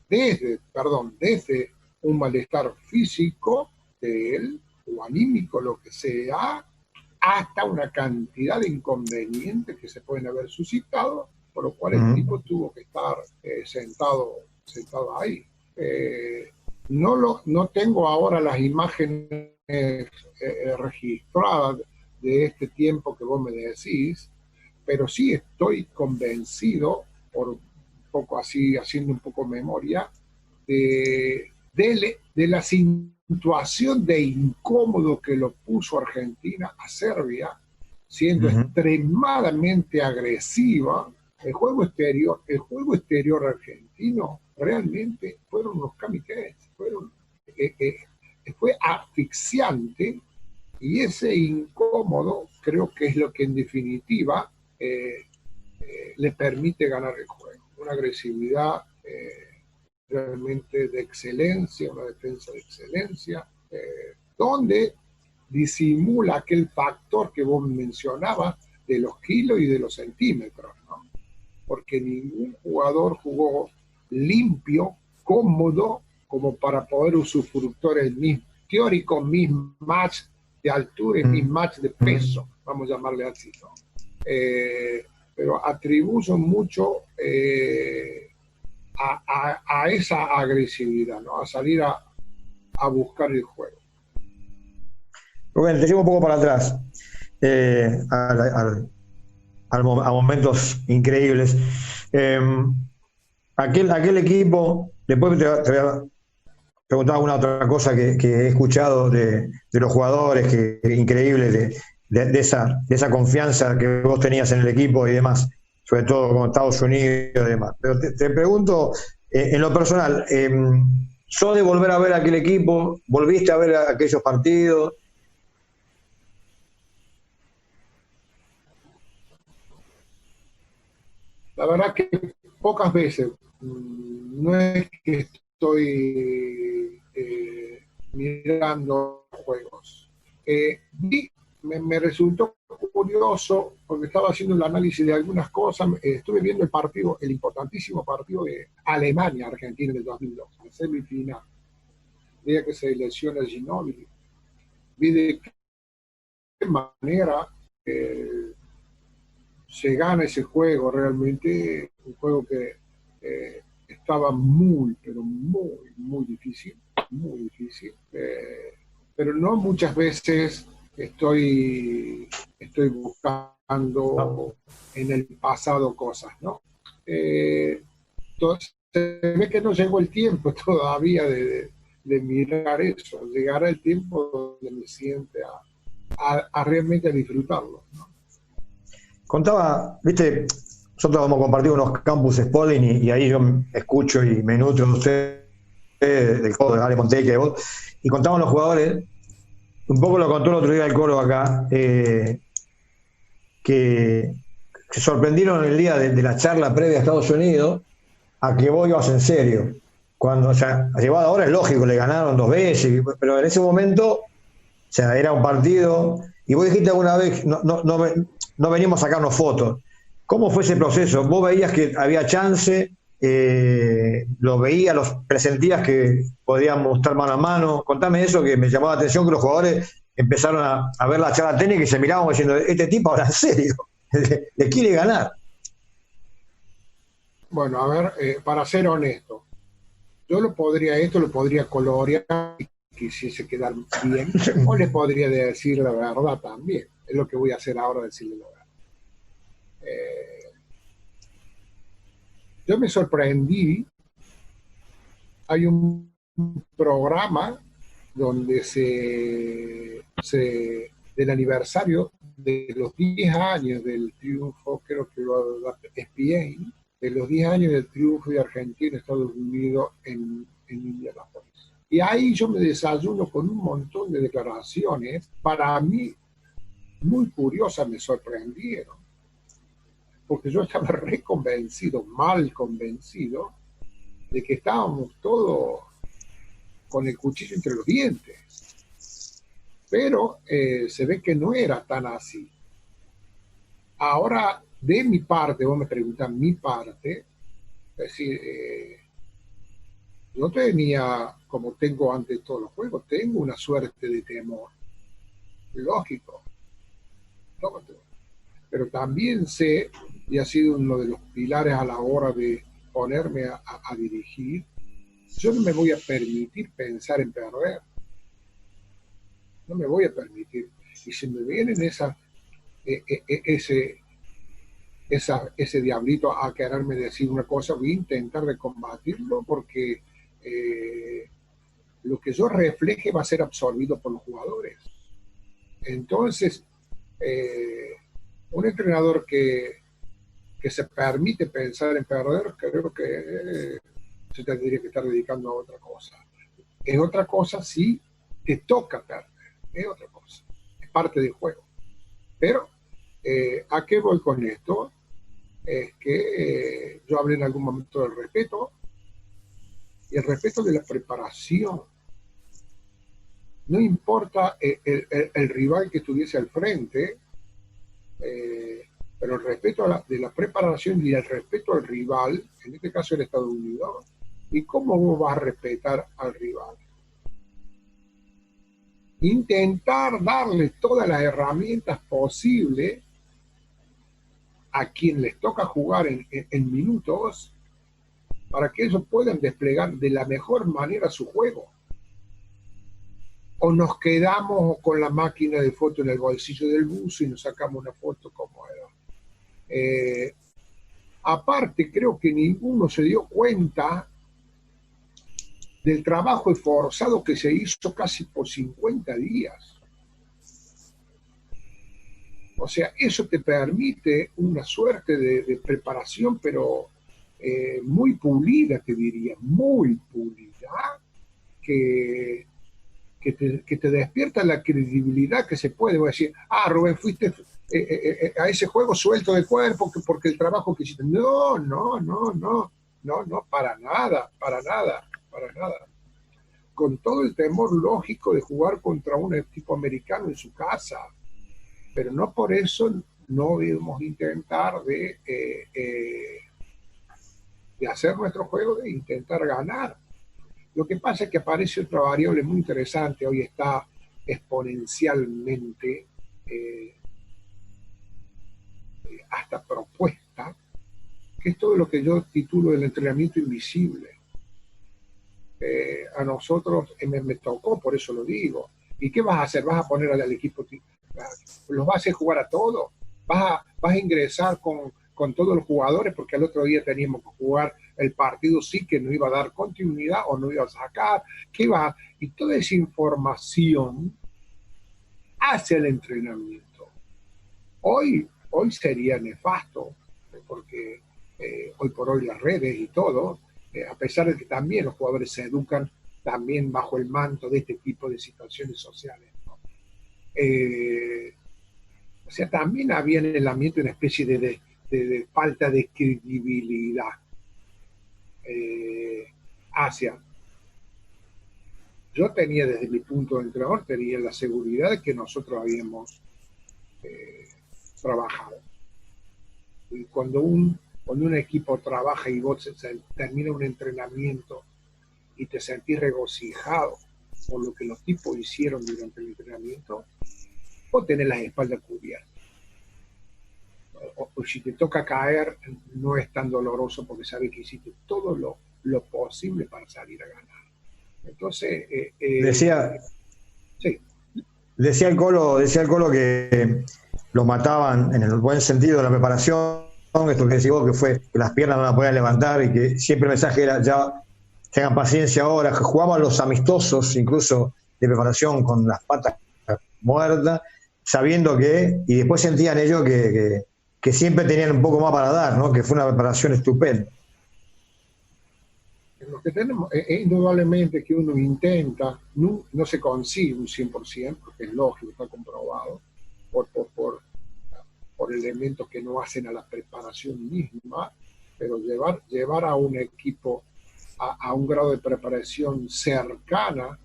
desde un malestar físico de él, o anímico, lo que sea, hasta una cantidad de inconvenientes que se pueden haber suscitado, por lo cual el tipo tuvo que estar sentado ahí. No tengo ahora las imágenes registradas de este tiempo que vos me decís, pero sí estoy convencido, por un poco así, haciendo un poco memoria, de la situación de incómodo que lo puso Argentina a Serbia, siendo extremadamente agresiva. El juego exterior argentino realmente fueron unos kamikazes, fue asfixiante, y ese incómodo creo que es lo que en definitiva le permite ganar el juego. Una agresividad realmente de excelencia, una defensa de excelencia, donde disimula aquel factor que vos mencionabas de los kilos y de los centímetros, ¿no? Porque ningún jugador jugó limpio, cómodo, como para poder usufructuar el teórico mismatch de altura y mismatch de peso, vamos a llamarle así, ¿no? Pero atribuyo mucho a esa agresividad, ¿no? A salir a buscar el juego. Rubén, te llevo un poco para atrás, a momentos increíbles. Aquel equipo, después te voy a preguntar alguna otra cosa que he escuchado de los jugadores, increíbles, de esa confianza que vos tenías en el equipo y demás, sobre todo con Estados Unidos y demás. Pero te pregunto, en lo personal, ¿sos de volver a ver aquel equipo? ¿Volviste a ver aquellos partidos? La verdad que pocas veces. No es que estoy mirando juegos. Me resultó curioso porque estaba haciendo el análisis de algunas cosas. Estuve viendo el importantísimo partido de Alemania-Argentina del 2002, la semifinal. Veía que se lesiona Ginóbili. Vi de qué manera se gana ese juego, realmente un juego que estaba muy, pero muy, muy difícil, pero no muchas veces estoy buscando en el pasado cosas, ¿no? Entonces, se ve que no llegó el tiempo todavía de mirar eso. Llegará el tiempo donde me siente a realmente disfrutarlo, ¿no? Contaba, viste, nosotros hemos compartido unos campus Spalding y ahí yo escucho y me nutro de ustedes, del Coro de Ale Monteque, de vos, y contaban los jugadores, un poco lo contó el otro día el Coro acá, que se sorprendieron el día de la charla previa a Estados Unidos a que vos ibas en serio. Cuando, o sea, llevado ahora es lógico, le ganaron 2 veces, pero en ese momento, o sea, era un partido, y vos dijiste alguna vez, no venimos a sacarnos fotos. ¿Cómo fue ese proceso? ¿Vos veías que había chance? ¿Lo veías, los presentías que podían mostrar mano a mano? Contame eso, que me llamó la atención, que los jugadores empezaron a ver la charla técnica y se miraban diciendo, este tipo habla en serio, le quiere ganar. Bueno, a ver, para ser honesto, yo lo podría colorear y quisiese quedar bien, o le podría decir la verdad también. Es lo que voy a hacer ahora, decirle la verdad. Yo me sorprendí. Hay un programa donde del aniversario de los 10 años del triunfo, creo que lo da ESPN, de los 10 años del triunfo de Argentina y Estados Unidos en Indianápolis. Y ahí yo me desayuno con un montón de declaraciones, para mí muy curiosas, me sorprendieron, porque yo estaba reconvencido, mal convencido, de que estábamos todos con el cuchillo entre los dientes. Pero se ve que no era tan así. Ahora, de mi parte, vos me preguntas mi parte, es decir, yo tenía, como tengo antes de todos los juegos, tengo una suerte de temor. Lógico. Pero también sé, y ha sido uno de los pilares a la hora de ponerme a dirigir, yo no me voy a permitir pensar en perder. No me voy a permitir. Y si me vienen ese diablito a quererme decir una cosa, voy a intentar de combatirlo, porque lo que yo refleje va a ser absorbido por los jugadores. Entonces, un entrenador que se permite pensar en perder, creo que se tendría que estar dedicando a otra cosa. Es otra cosa si te toca perder, es otra cosa, es parte del juego. Pero, ¿a qué voy con esto? Es que yo hablé en algún momento del respeto, y el respeto de la preparación. No importa el rival que estuviese al frente, pero el respeto de la preparación y el respeto al rival, en este caso el Estados Unidos, ¿y cómo vos vas a respetar al rival? Intentar darle todas las herramientas posibles a quien les toca jugar en minutos, para que ellos puedan desplegar de la mejor manera su juego. O nos quedamos con la máquina de foto en el bolsillo del buzo y nos sacamos una foto como era. Aparte, creo que ninguno se dio cuenta del trabajo esforzado que se hizo casi por 50 días. O sea, eso te permite una suerte de preparación, pero muy pulida, te diría, muy pulida, que te despierta la credibilidad que se puede. Voy a decir, Rubén, fuiste a ese juego suelto de cuerpo porque el trabajo que hiciste. No, para nada. Con todo el temor lógico de jugar contra un equipo americano en su casa, pero no por eso no debemos intentar de hacer nuestro juego, de intentar ganar. Lo que pasa es que aparece otra variable muy interesante, hoy está exponencialmente hasta propuesta, que es todo lo que yo titulo el entrenamiento invisible. A nosotros me tocó, por eso lo digo. ¿Y qué vas a hacer? ¿Vas a poner al equipo? ¿Los vas a hacer jugar a todos? ¿Vas a ingresar con con todos los jugadores, porque al otro día teníamos que jugar el partido, sí que no iba a dar continuidad o no iba a sacar, que iba, y toda esa información hacia el entrenamiento. Hoy sería nefasto, porque hoy por hoy las redes y todo, a pesar de que también los jugadores se educan también bajo el manto de este tipo de situaciones sociales, ¿no? O sea, también había en el ambiente una especie de falta de credibilidad hacia. Yo tenía, desde mi punto de entrenador, tenía la seguridad de que nosotros habíamos trabajado. Y cuando un equipo trabaja y vos termina un entrenamiento y te sentís regocijado por lo que los tipos hicieron durante el entrenamiento, vos tenés las espaldas cubiertas. O si te toca caer, no es tan doloroso porque sabes que hiciste todo lo posible para salir a ganar. Entonces, sí. Decía el Colo que lo mataban en el buen sentido de la preparación, esto que decís vos, que fue que las piernas no las podían levantar y que siempre el mensaje era ya tengan paciencia ahora, que jugaban los amistosos incluso de preparación con las patas muertas, sabiendo que, y después sentían ellos que siempre tenían un poco más para dar, ¿no? Que fue una preparación estupenda. Lo que tenemos es indudablemente que uno intenta, no se consigue un 100%, porque es lógico, está comprobado, por elementos que no hacen a la preparación misma, pero llevar a un equipo a un grado de preparación cercana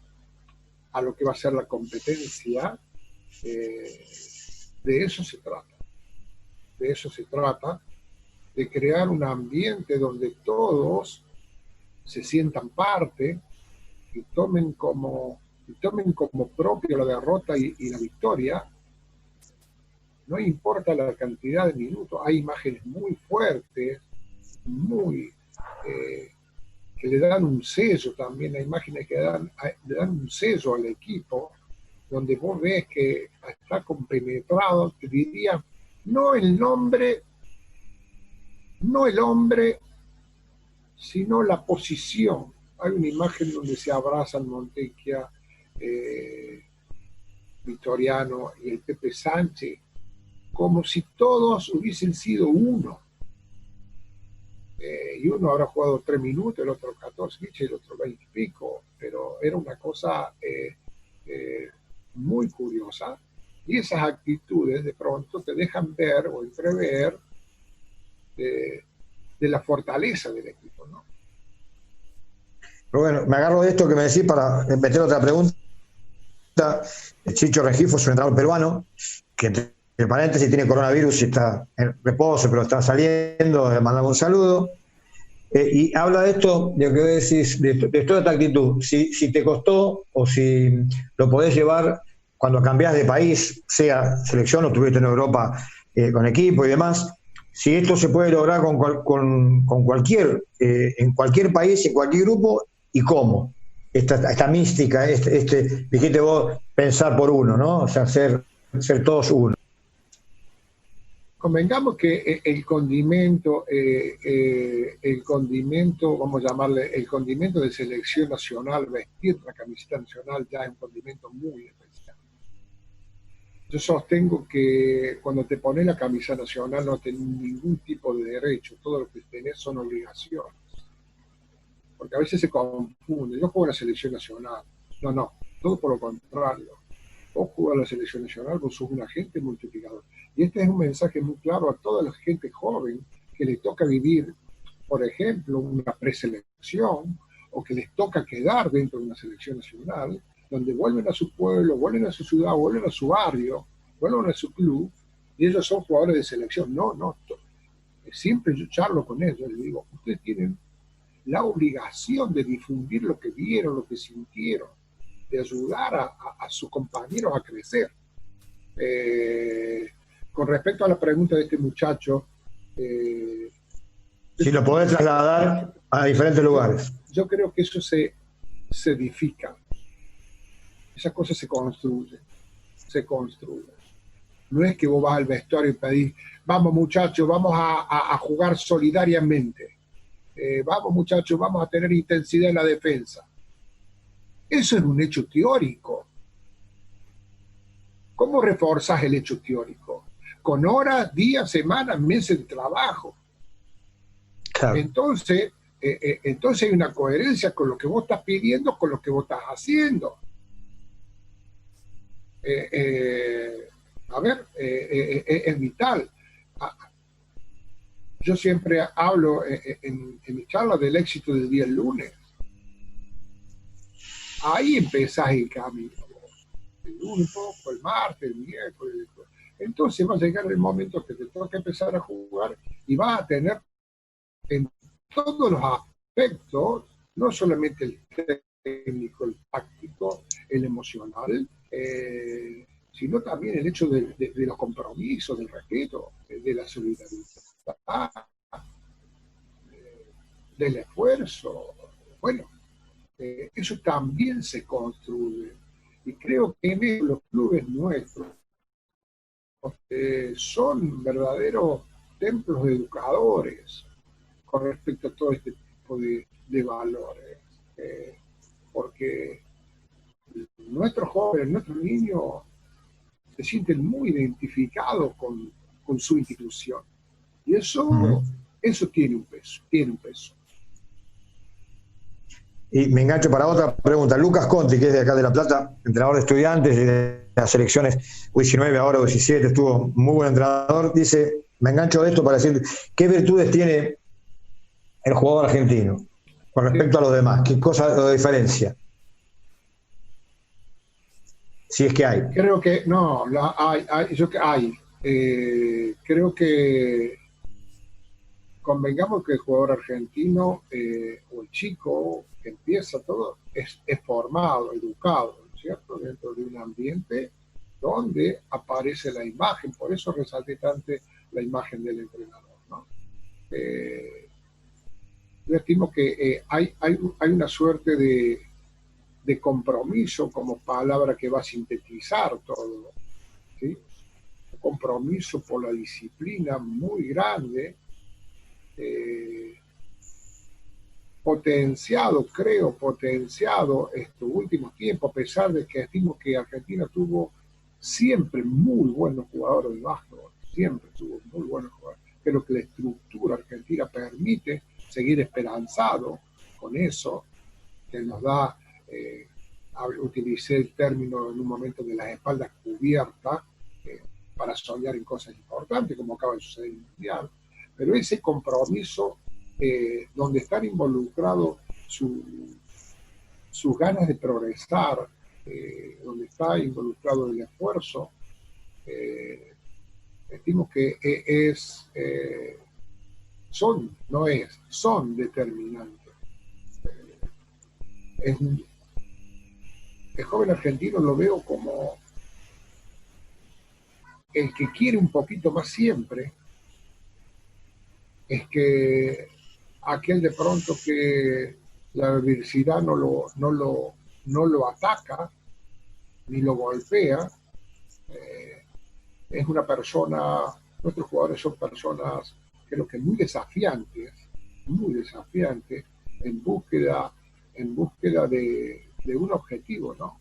a lo que va a ser la competencia, de eso se trata. De eso se trata, de crear un ambiente donde todos se sientan parte y tomen como propio la derrota y la victoria. No importa la cantidad de minutos, hay imágenes muy fuertes, que le dan un sello también, hay imágenes que le dan un sello al equipo, donde vos ves que está compenetrado, te diría, no el hombre, sino la posición. Hay una imagen donde se abrazan Montecchia, Vitoriano y el Pepe Sánchez, como si todos hubiesen sido uno. Y uno habrá jugado 3 minutos, el otro 14, el otro 20 y pico, pero era una cosa muy curiosa. Y esas actitudes de pronto te dejan ver o entrever de la fortaleza del equipo, ¿no? Pero bueno, me agarro de esto que me decís para meter otra pregunta. Chicho Rengifo es un entrenador peruano que, entre paréntesis, tiene coronavirus y está en reposo, pero está saliendo, le mandamos un saludo. Y habla de esto, de lo que decís, de toda esta actitud. Si te costó o si lo podés llevar cuando cambiás de país, sea selección o estuviste en Europa con equipo y demás, si esto se puede lograr con cualquier, en cualquier país, en cualquier grupo, y cómo. Esta mística, dijiste vos, pensar por uno, ¿no? O sea, ser todos uno. Convengamos que el condimento, vamos a llamarle el condimento de selección nacional, vestir la camiseta nacional ya es un condimento muy especial. Yo sostengo que cuando te pones la camisa nacional no tenés ningún tipo de derecho, todo lo que tenés son obligaciones. Porque a veces se confunde. Yo juego en la selección nacional. No, todo por lo contrario. Vos jugás en la selección nacional, vos sos un agente multiplicador. Y este es un mensaje muy claro a toda la gente joven que le toca vivir, por ejemplo, una preselección, o que les toca quedar dentro de una selección nacional, donde vuelven a su pueblo, vuelven a su ciudad, vuelven a su barrio, vuelven a su club, y ellos son jugadores de selección. No. Siempre yo charlo con ellos, les digo, ustedes tienen la obligación de difundir lo que vieron, lo que sintieron, de ayudar a sus compañeros a crecer. Con respecto a la pregunta de este muchacho, si lo podés trasladar a diferentes lugares. Yo creo que eso se edifica. Esas cosas se construyen. No es que vos vas al vestuario y pedís, vamos muchachos, vamos a jugar solidariamente. Vamos muchachos, vamos a tener intensidad en la defensa. Eso es un hecho teórico. ¿Cómo reforzas el hecho teórico? Con horas, días, semanas, meses de trabajo. Claro. Entonces hay una coherencia con lo que vos estás pidiendo, con lo que vos estás haciendo. Es vital. Yo siempre hablo en mi charla del éxito del día el lunes. Ahí empezás el camino. El lunes un poco, el martes, el miércoles. Entonces va a llegar el momento que te toca empezar a jugar y vas a tener en todos los aspectos, no solamente el técnico, el táctico, el emocional, sino también el hecho de los compromisos, del respeto, de la solidaridad, del esfuerzo. Bueno, eso también se construye. Y creo que en los clubes nuestros son verdaderos templos educadores con respecto a todo este tipo de valores. Porque nuestros jóvenes, nuestros niños se sienten muy identificados con su institución. Y eso tiene un peso. Y me engancho para otra pregunta. Lucas Conti, que es de acá de La Plata, entrenador de Estudiantes y de las selecciones U19, ahora U17, estuvo muy buen entrenador, dice, me engancho de esto para decir, ¿qué virtudes tiene el jugador argentino con respecto a los demás? ¿Qué cosa lo diferencia? Si es que hay. Creo que, no, hay. Creo que convengamos que el jugador argentino o el chico que empieza todo es formado, educado, ¿cierto? Dentro de un ambiente donde aparece la imagen, por eso resalté tanto la imagen del entrenador, ¿no? Yo estimo que hay una suerte de compromiso como palabra que va a sintetizar todo, ¿sí? Un compromiso por la disciplina muy grande, potenciado estos últimos tiempos, a pesar de que estimo que Argentina tuvo siempre muy buenos jugadores de básquetbol, siempre tuvo muy buenos jugadores, pero que la estructura argentina permite seguir esperanzado con eso, que nos da, utilicé el término en un momento de las espaldas cubiertas, para soñar en cosas importantes, como acaba de suceder en el Mundial, pero ese compromiso donde están involucrados sus ganas de progresar, donde está involucrado el esfuerzo, estimo que son determinantes. El joven argentino lo veo como el que quiere un poquito más siempre, es que aquel de pronto que la adversidad no lo ataca ni lo golpea, es una persona, nuestros jugadores son personas creo que muy desafiantes en búsqueda de un objetivo, ¿no?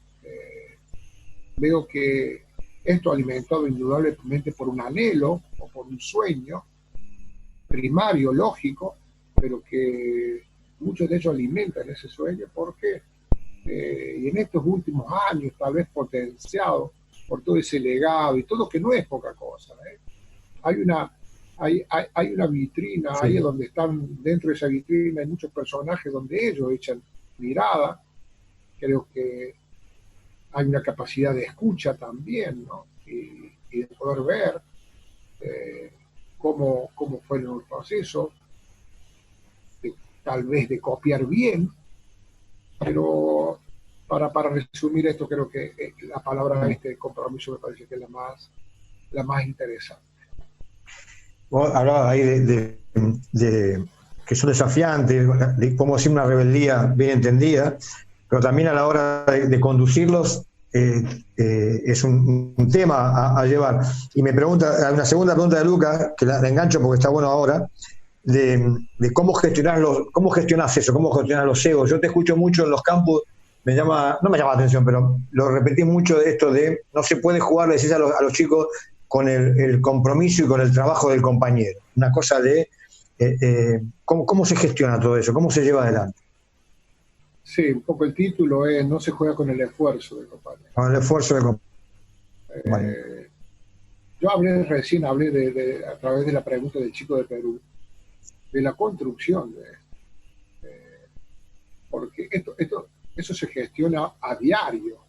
Veo que esto alimentado indudablemente por un anhelo o por un sueño primario, lógico, pero que muchos de ellos alimentan ese sueño porque y en estos últimos años tal vez potenciado por todo ese legado y todo, que no es poca cosa, hay una vitrina, sí. Ahí donde están, dentro de esa vitrina hay muchos personajes donde ellos echan mirada. Creo que hay una capacidad de escucha también, ¿no? Y de poder ver cómo fue el proceso, tal vez de copiar bien, pero para resumir esto, creo que la palabra compromiso me parece que es la más interesante. Vos hablabas ahí de que son desafiantes, de cómo hacer una rebeldía bien entendida, pero también a la hora de conducirlos es un tema a llevar. Y me pregunta, una segunda pregunta de Lucas, que la engancho porque está bueno ahora, de cómo gestionas eso, cómo gestionas los egos. Yo te escucho mucho en los campos, no me llama la atención, pero lo repetí mucho de esto de no se puede jugar, le decís a los chicos, con el compromiso y con el trabajo del compañero. Una cosa de cómo se gestiona todo eso, cómo se lleva adelante. Sí, un poco el título es no se juega con el esfuerzo del compañero. Con el esfuerzo del compañero. Yo recién hablé a través de la pregunta del chico de Perú, de la construcción, porque eso se gestiona a diario,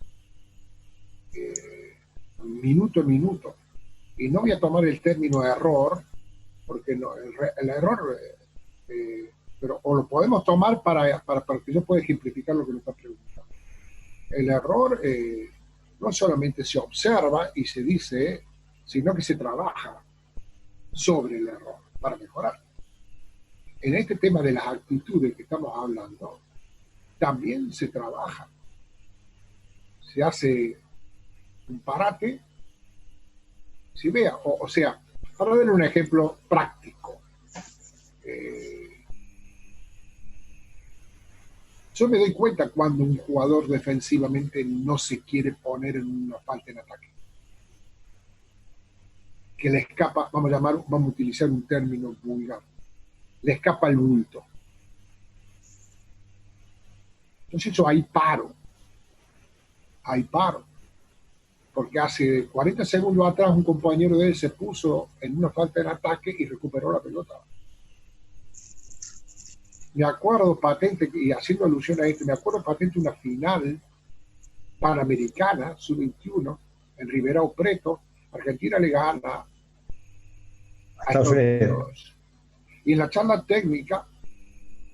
minuto a minuto. Y no voy a tomar el término error, porque no, el error, pero o lo podemos tomar para que yo pueda ejemplificar lo que me está preguntando. El error no solamente se observa y se dice, sino que se trabaja sobre el error para mejorar. En este tema de las actitudes que estamos hablando, también se trabaja. Se hace un parate. Si vea, o sea, para darle un ejemplo práctico, yo me doy cuenta cuando un jugador defensivamente no se quiere poner en una falta en ataque, que le escapa, vamos a utilizar un término vulgar, le escapa el bulto. Entonces yo ahí paro, porque hace 40 segundos atrás un compañero de él se puso en una falta en ataque y recuperó la pelota. Me acuerdo patente, y haciendo alusión a esto, me acuerdo patente una final panamericana, sub-21, en Ribeirão Preto. Argentina le gana a Estados Unidos. Y en la charla técnica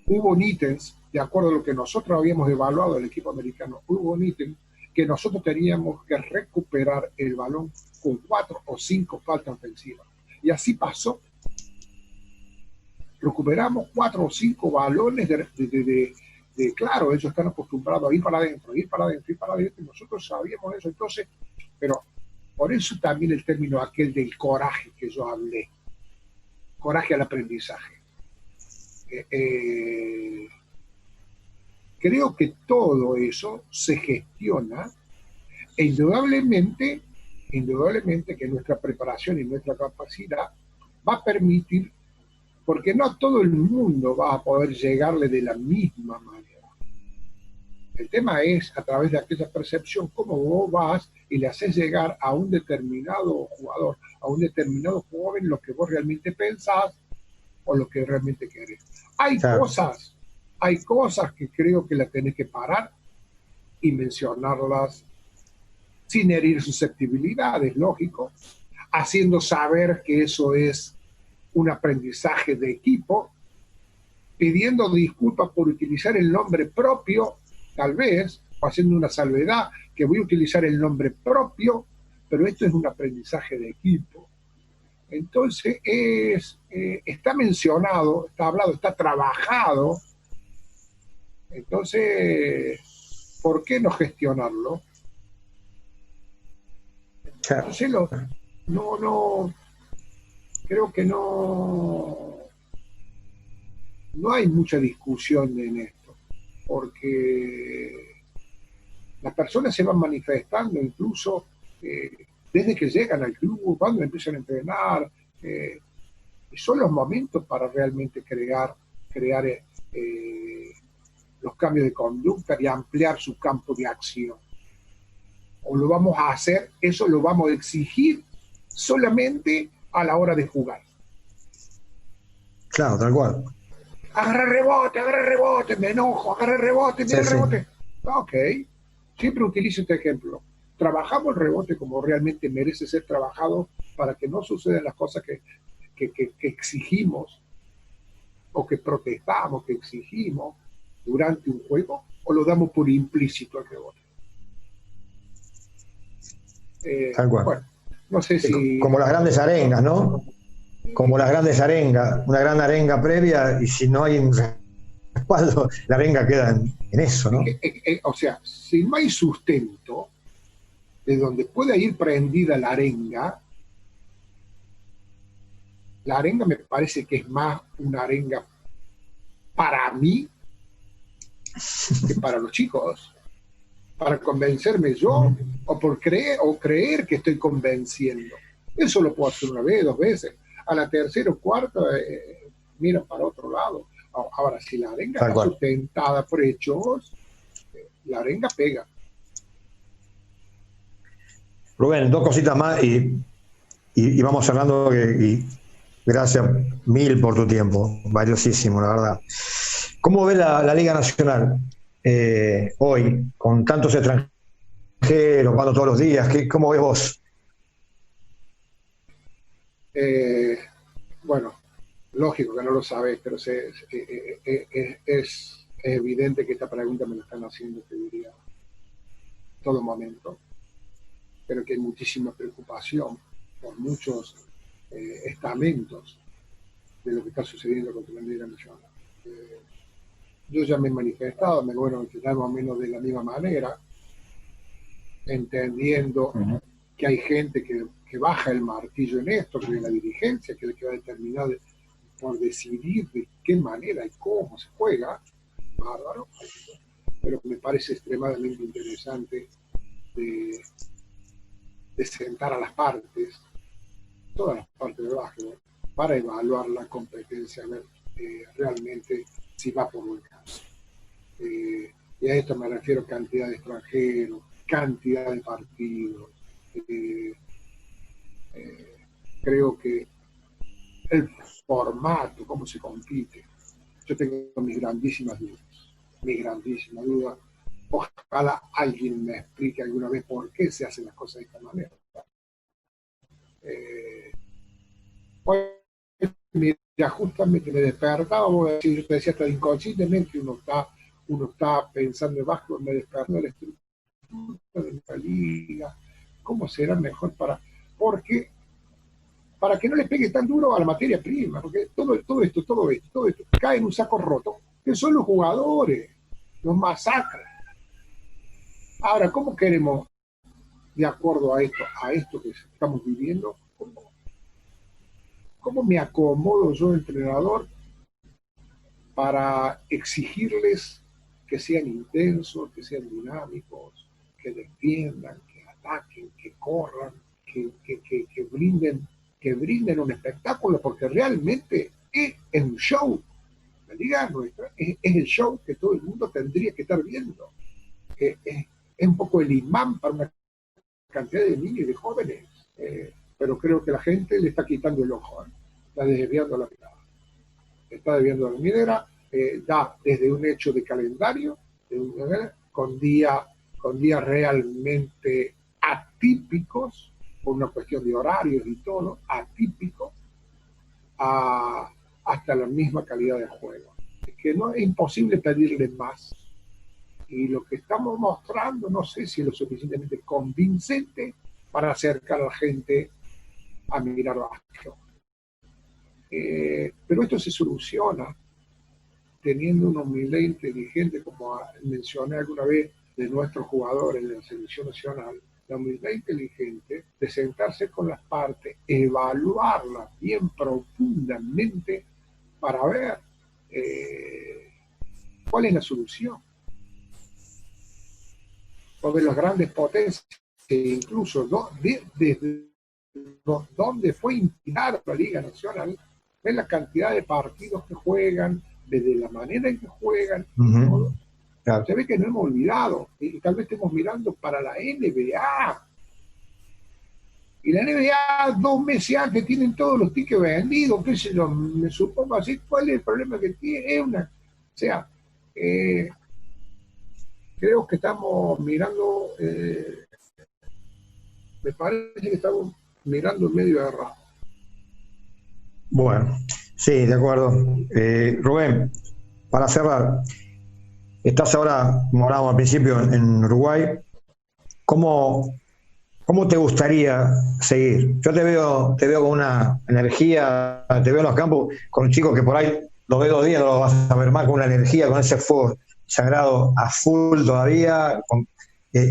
hubo ítems, de acuerdo a lo que nosotros habíamos evaluado del equipo americano, hubo ítems que nosotros teníamos que recuperar el balón con 4 o 5 faltas ofensivas. Y así pasó. Recuperamos 4 o 5 balones claro, ellos están acostumbrados a ir para adentro, y nosotros sabíamos eso. Entonces, pero por eso también el término aquel del coraje que yo hablé, coraje al aprendizaje. Creo que todo eso se gestiona e indudablemente que nuestra preparación y nuestra capacidad va a permitir, porque no a todo el mundo va a poder llegarle de la misma manera. El tema es, a través de aquella percepción, cómo vos vas y le haces llegar a un determinado jugador, a un determinado joven, lo que vos realmente pensás o lo que realmente querés. Hay cosas que creo que las tenés que parar y mencionarlas sin herir susceptibilidades, lógico, haciendo saber que eso es un aprendizaje de equipo, pidiendo disculpas por utilizar el nombre propio, tal vez, o haciendo una salvedad, que voy a utilizar el nombre propio, pero esto es un aprendizaje de equipo. Entonces, está mencionado, está hablado, está trabajado. Entonces, ¿por qué no gestionarlo? Entonces, creo que no hay mucha discusión en esto, porque las personas se van manifestando incluso desde que llegan al club, cuando empiezan a entrenar, son los momentos para realmente crear los cambios de conducta y ampliar su campo de acción. O lo vamos a hacer, eso lo vamos a exigir solamente a la hora de jugar. Claro, tal cual. Agarra rebote, me enojo, agarra rebote, rebote. Ok, siempre utilizo este ejemplo. Trabajamos el rebote como realmente merece ser trabajado para que no sucedan las cosas que exigimos o que protestamos, que exigimos durante un juego, o lo damos por implícito al rebote. Tal cual. Bueno, no sé si... Como las grandes arengas, ¿no? Como las grandes arengas, una gran arenga previa, y si no hay un respaldo, la arenga queda en eso, ¿no? O sea, si no hay sustento, de donde pueda ir prendida la arenga me parece que es más una arenga para mí que para los chicos, para convencerme yo o por creer que estoy convenciendo. Eso lo puedo hacer una vez, 2 veces. A la tercera o cuarta miran para otro lado. Ahora, si la arenga está sustentada por hechos, la arenga pega. Rubén, 2 cositas más y vamos cerrando. Gracias mil por tu tiempo, valiosísimo, la verdad. ¿Cómo ves la Liga Nacional hoy, con tantos extranjeros, jugando todos los días? ¿Cómo ves vos? Bueno, lógico que no lo sabes, pero es evidente que esta pregunta me la están haciendo, te diría, en todo momento. Pero que hay muchísima preocupación por muchos estamentos de lo que está sucediendo con la Liga Nacional. Yo ya me he manifestado, me voy a manifestar más o menos de la misma manera, entendiendo que hay gente que baja el martillo en esto, que es la dirigencia, que es la que va a determinar por decidir de qué manera y cómo se juega, bárbaro, pero me parece extremadamente interesante de sentar a las partes, todas las partes del básquetbol, para evaluar la competencia, ver realmente si va por buen caso. Y a esto me refiero a cantidad de extranjeros, cantidad de partidos. Creo que el formato, cómo se compite, yo tengo mis grandísimas dudas. Ojalá alguien me explique alguna vez por qué se hacen las cosas de esta manera. Mira, justamente me despertaba, voy a decir, te decía, hasta inconscientemente uno está pensando en básquetbol, me despertó de la estructura de la liga, cómo será mejor para que no le pegue tan duro a la materia prima, porque todo esto cae en un saco roto, que son los jugadores, los masacran. Ahora, ¿cómo queremos, de acuerdo a esto que estamos viviendo, cómo me acomodo yo, entrenador, para exigirles que sean intensos, que sean dinámicos, que defiendan, que ataquen, que corran, que brinden un espectáculo, porque realmente es un show. La liga nuestra es el show que todo el mundo tendría que estar viendo. Es un poco el imán para una cantidad de niños y de jóvenes, pero creo que la gente le está quitando el ojo, está desviando la mirada, da desde un hecho de calendario, con días realmente atípicos, por una cuestión de horarios y todo, atípicos, hasta la misma calidad de juego. Es que no es imposible pedirle más. Y lo que estamos mostrando, no sé si es lo suficientemente convincente para acercar a la gente a mirar básquetbol. Pero esto se soluciona teniendo una humildad inteligente, como mencioné alguna vez de nuestros jugadores de la selección nacional, la humildad inteligente de sentarse con las partes, evaluarlas bien profundamente para ver cuál es la solución. Porque las grandes potencias, incluso desde donde fue inspirada la Liga Nacional, ven la cantidad de partidos que juegan, desde la manera en que juegan, todo. Claro. Se ve que no hemos olvidado, y tal vez estemos mirando para la NBA. Y la NBA 2 meses antes tienen todos los tickets vendidos, qué sé yo, me supongo así. ¿Cuál es el problema que tiene? Creo que estamos mirando, me parece que estamos mirando medio errado. Bueno, sí, de acuerdo. Rubén, para cerrar, estás ahora, como hablábamos al principio, en Uruguay. ¿Cómo te gustaría seguir? Yo te veo con una energía, te veo en los campos con chicos que por ahí los veo 2 días, no los vas a ver más, con una energía, con ese fuego sagrado a full todavía.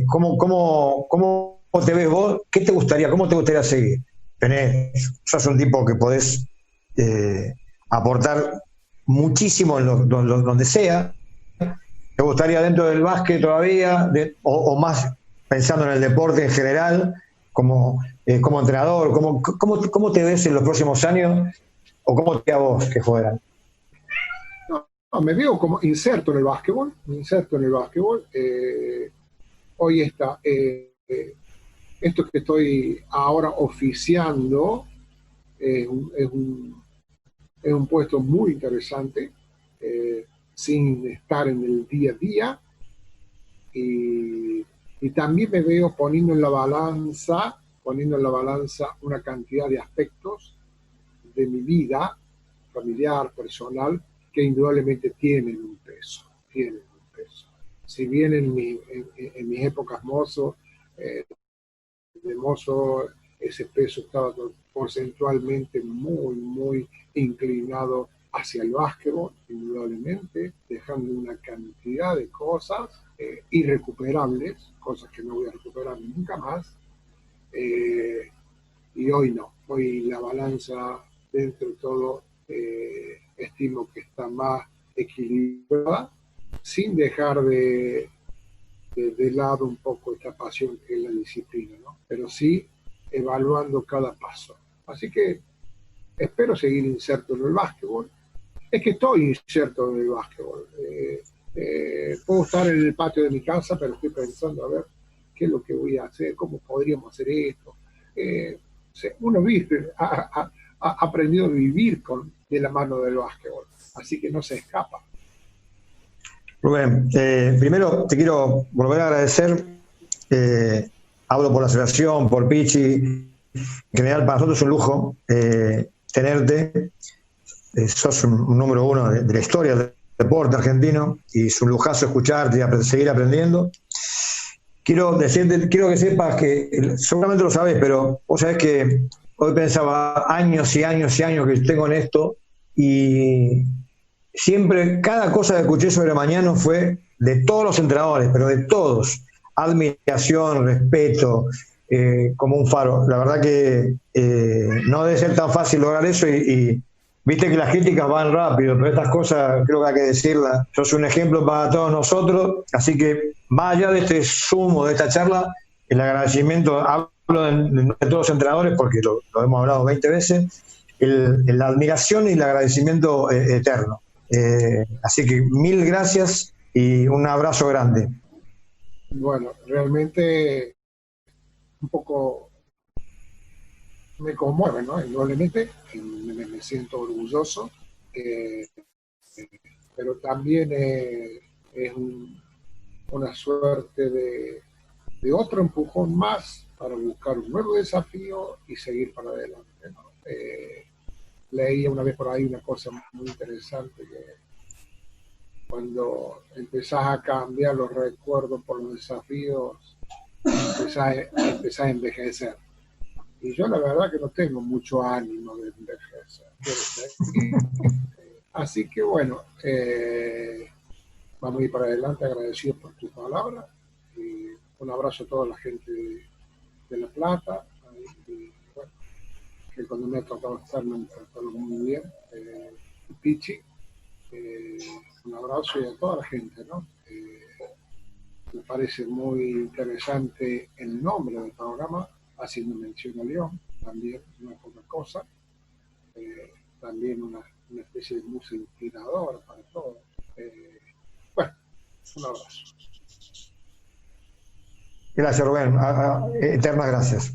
¿Cómo te ves vos? ¿Qué te gustaría? ¿Cómo te gustaría seguir? Sos un tipo que podés aportar muchísimo en donde sea. ¿Te gustaría dentro del básquet todavía? O más pensando en el deporte en general, como entrenador? ¿Cómo te ves en los próximos años? ¿O cómo te a vos que fueran? No, me veo como inserto en el básquetbol. Hoy está. Esto que estoy ahora oficiando es un puesto muy interesante, sin estar en el día a día. Y también me veo poniendo en la balanza una cantidad de aspectos de mi vida familiar, personal, que indudablemente tienen un peso. Si bien en mis épocas de mozo, ese peso estaba porcentualmente muy inclinado hacia el básquetbol, indudablemente, dejando una cantidad de cosas irrecuperables, cosas que no voy a recuperar nunca más, y hoy no. Hoy la balanza, dentro de todo, estimo que está más equilibrada, sin dejar de lado un poco esta pasión que es la disciplina, ¿no? Pero sí evaluando cada paso. Así que espero seguir inserto en el básquetbol. Es que estoy inserto en el básquetbol. Puedo estar en el patio de mi casa, pero estoy pensando a ver qué es lo que voy a hacer, cómo podríamos hacer esto. Uno vive, ha aprendido a vivir de la mano del básquetbol, así que no se escapa. Rubén, primero te quiero volver a agradecer. Hablo por la asociación, por Pichi. En general, para nosotros es un lujo tenerte. Sos un número uno de la historia del deporte argentino y es un lujazo escucharte y seguir aprendiendo. Quiero que sepas que, seguramente lo sabés, pero vos sabés que hoy pensaba años y años y años que tengo en esto y siempre, cada cosa que escuché sobre Mañano fue de todos los entrenadores, pero de todos, admiración, respeto, como un faro. La verdad que no debe ser tan fácil lograr eso y viste que las críticas van rápido, pero estas cosas creo que hay que decirlas. Sos un ejemplo para todos nosotros, así que más allá de este sumo, de esta charla, el agradecimiento, hablo de todos los entrenadores porque lo hemos hablado 20 veces, la admiración y el agradecimiento eterno. Así que 1000 gracias y un abrazo grande. Bueno, realmente un poco me conmueve, ¿no? Indudablemente me siento orgulloso, pero también es una suerte de otro empujón más para buscar un nuevo desafío y seguir para adelante, ¿no? Leía una vez por ahí una cosa muy interesante, que cuando empezás a cambiar los recuerdos por los desafíos, empezás a envejecer. Y yo la verdad que no tengo mucho ánimo de envejecer. Así que bueno, vamos a ir para adelante, agradecido por tu palabra. Y un abrazo a toda la gente de La Plata. Y, bueno, que cuando me ha tocado estar, me han tratado muy bien. Pichi, un abrazo y a toda la gente, ¿no? Me parece muy interesante el nombre del programa, haciendo mención a León, también no es poca cosa, también una especie de música inspiradora para todos. Bueno, un abrazo. Gracias, Rubén. Eternas gracias.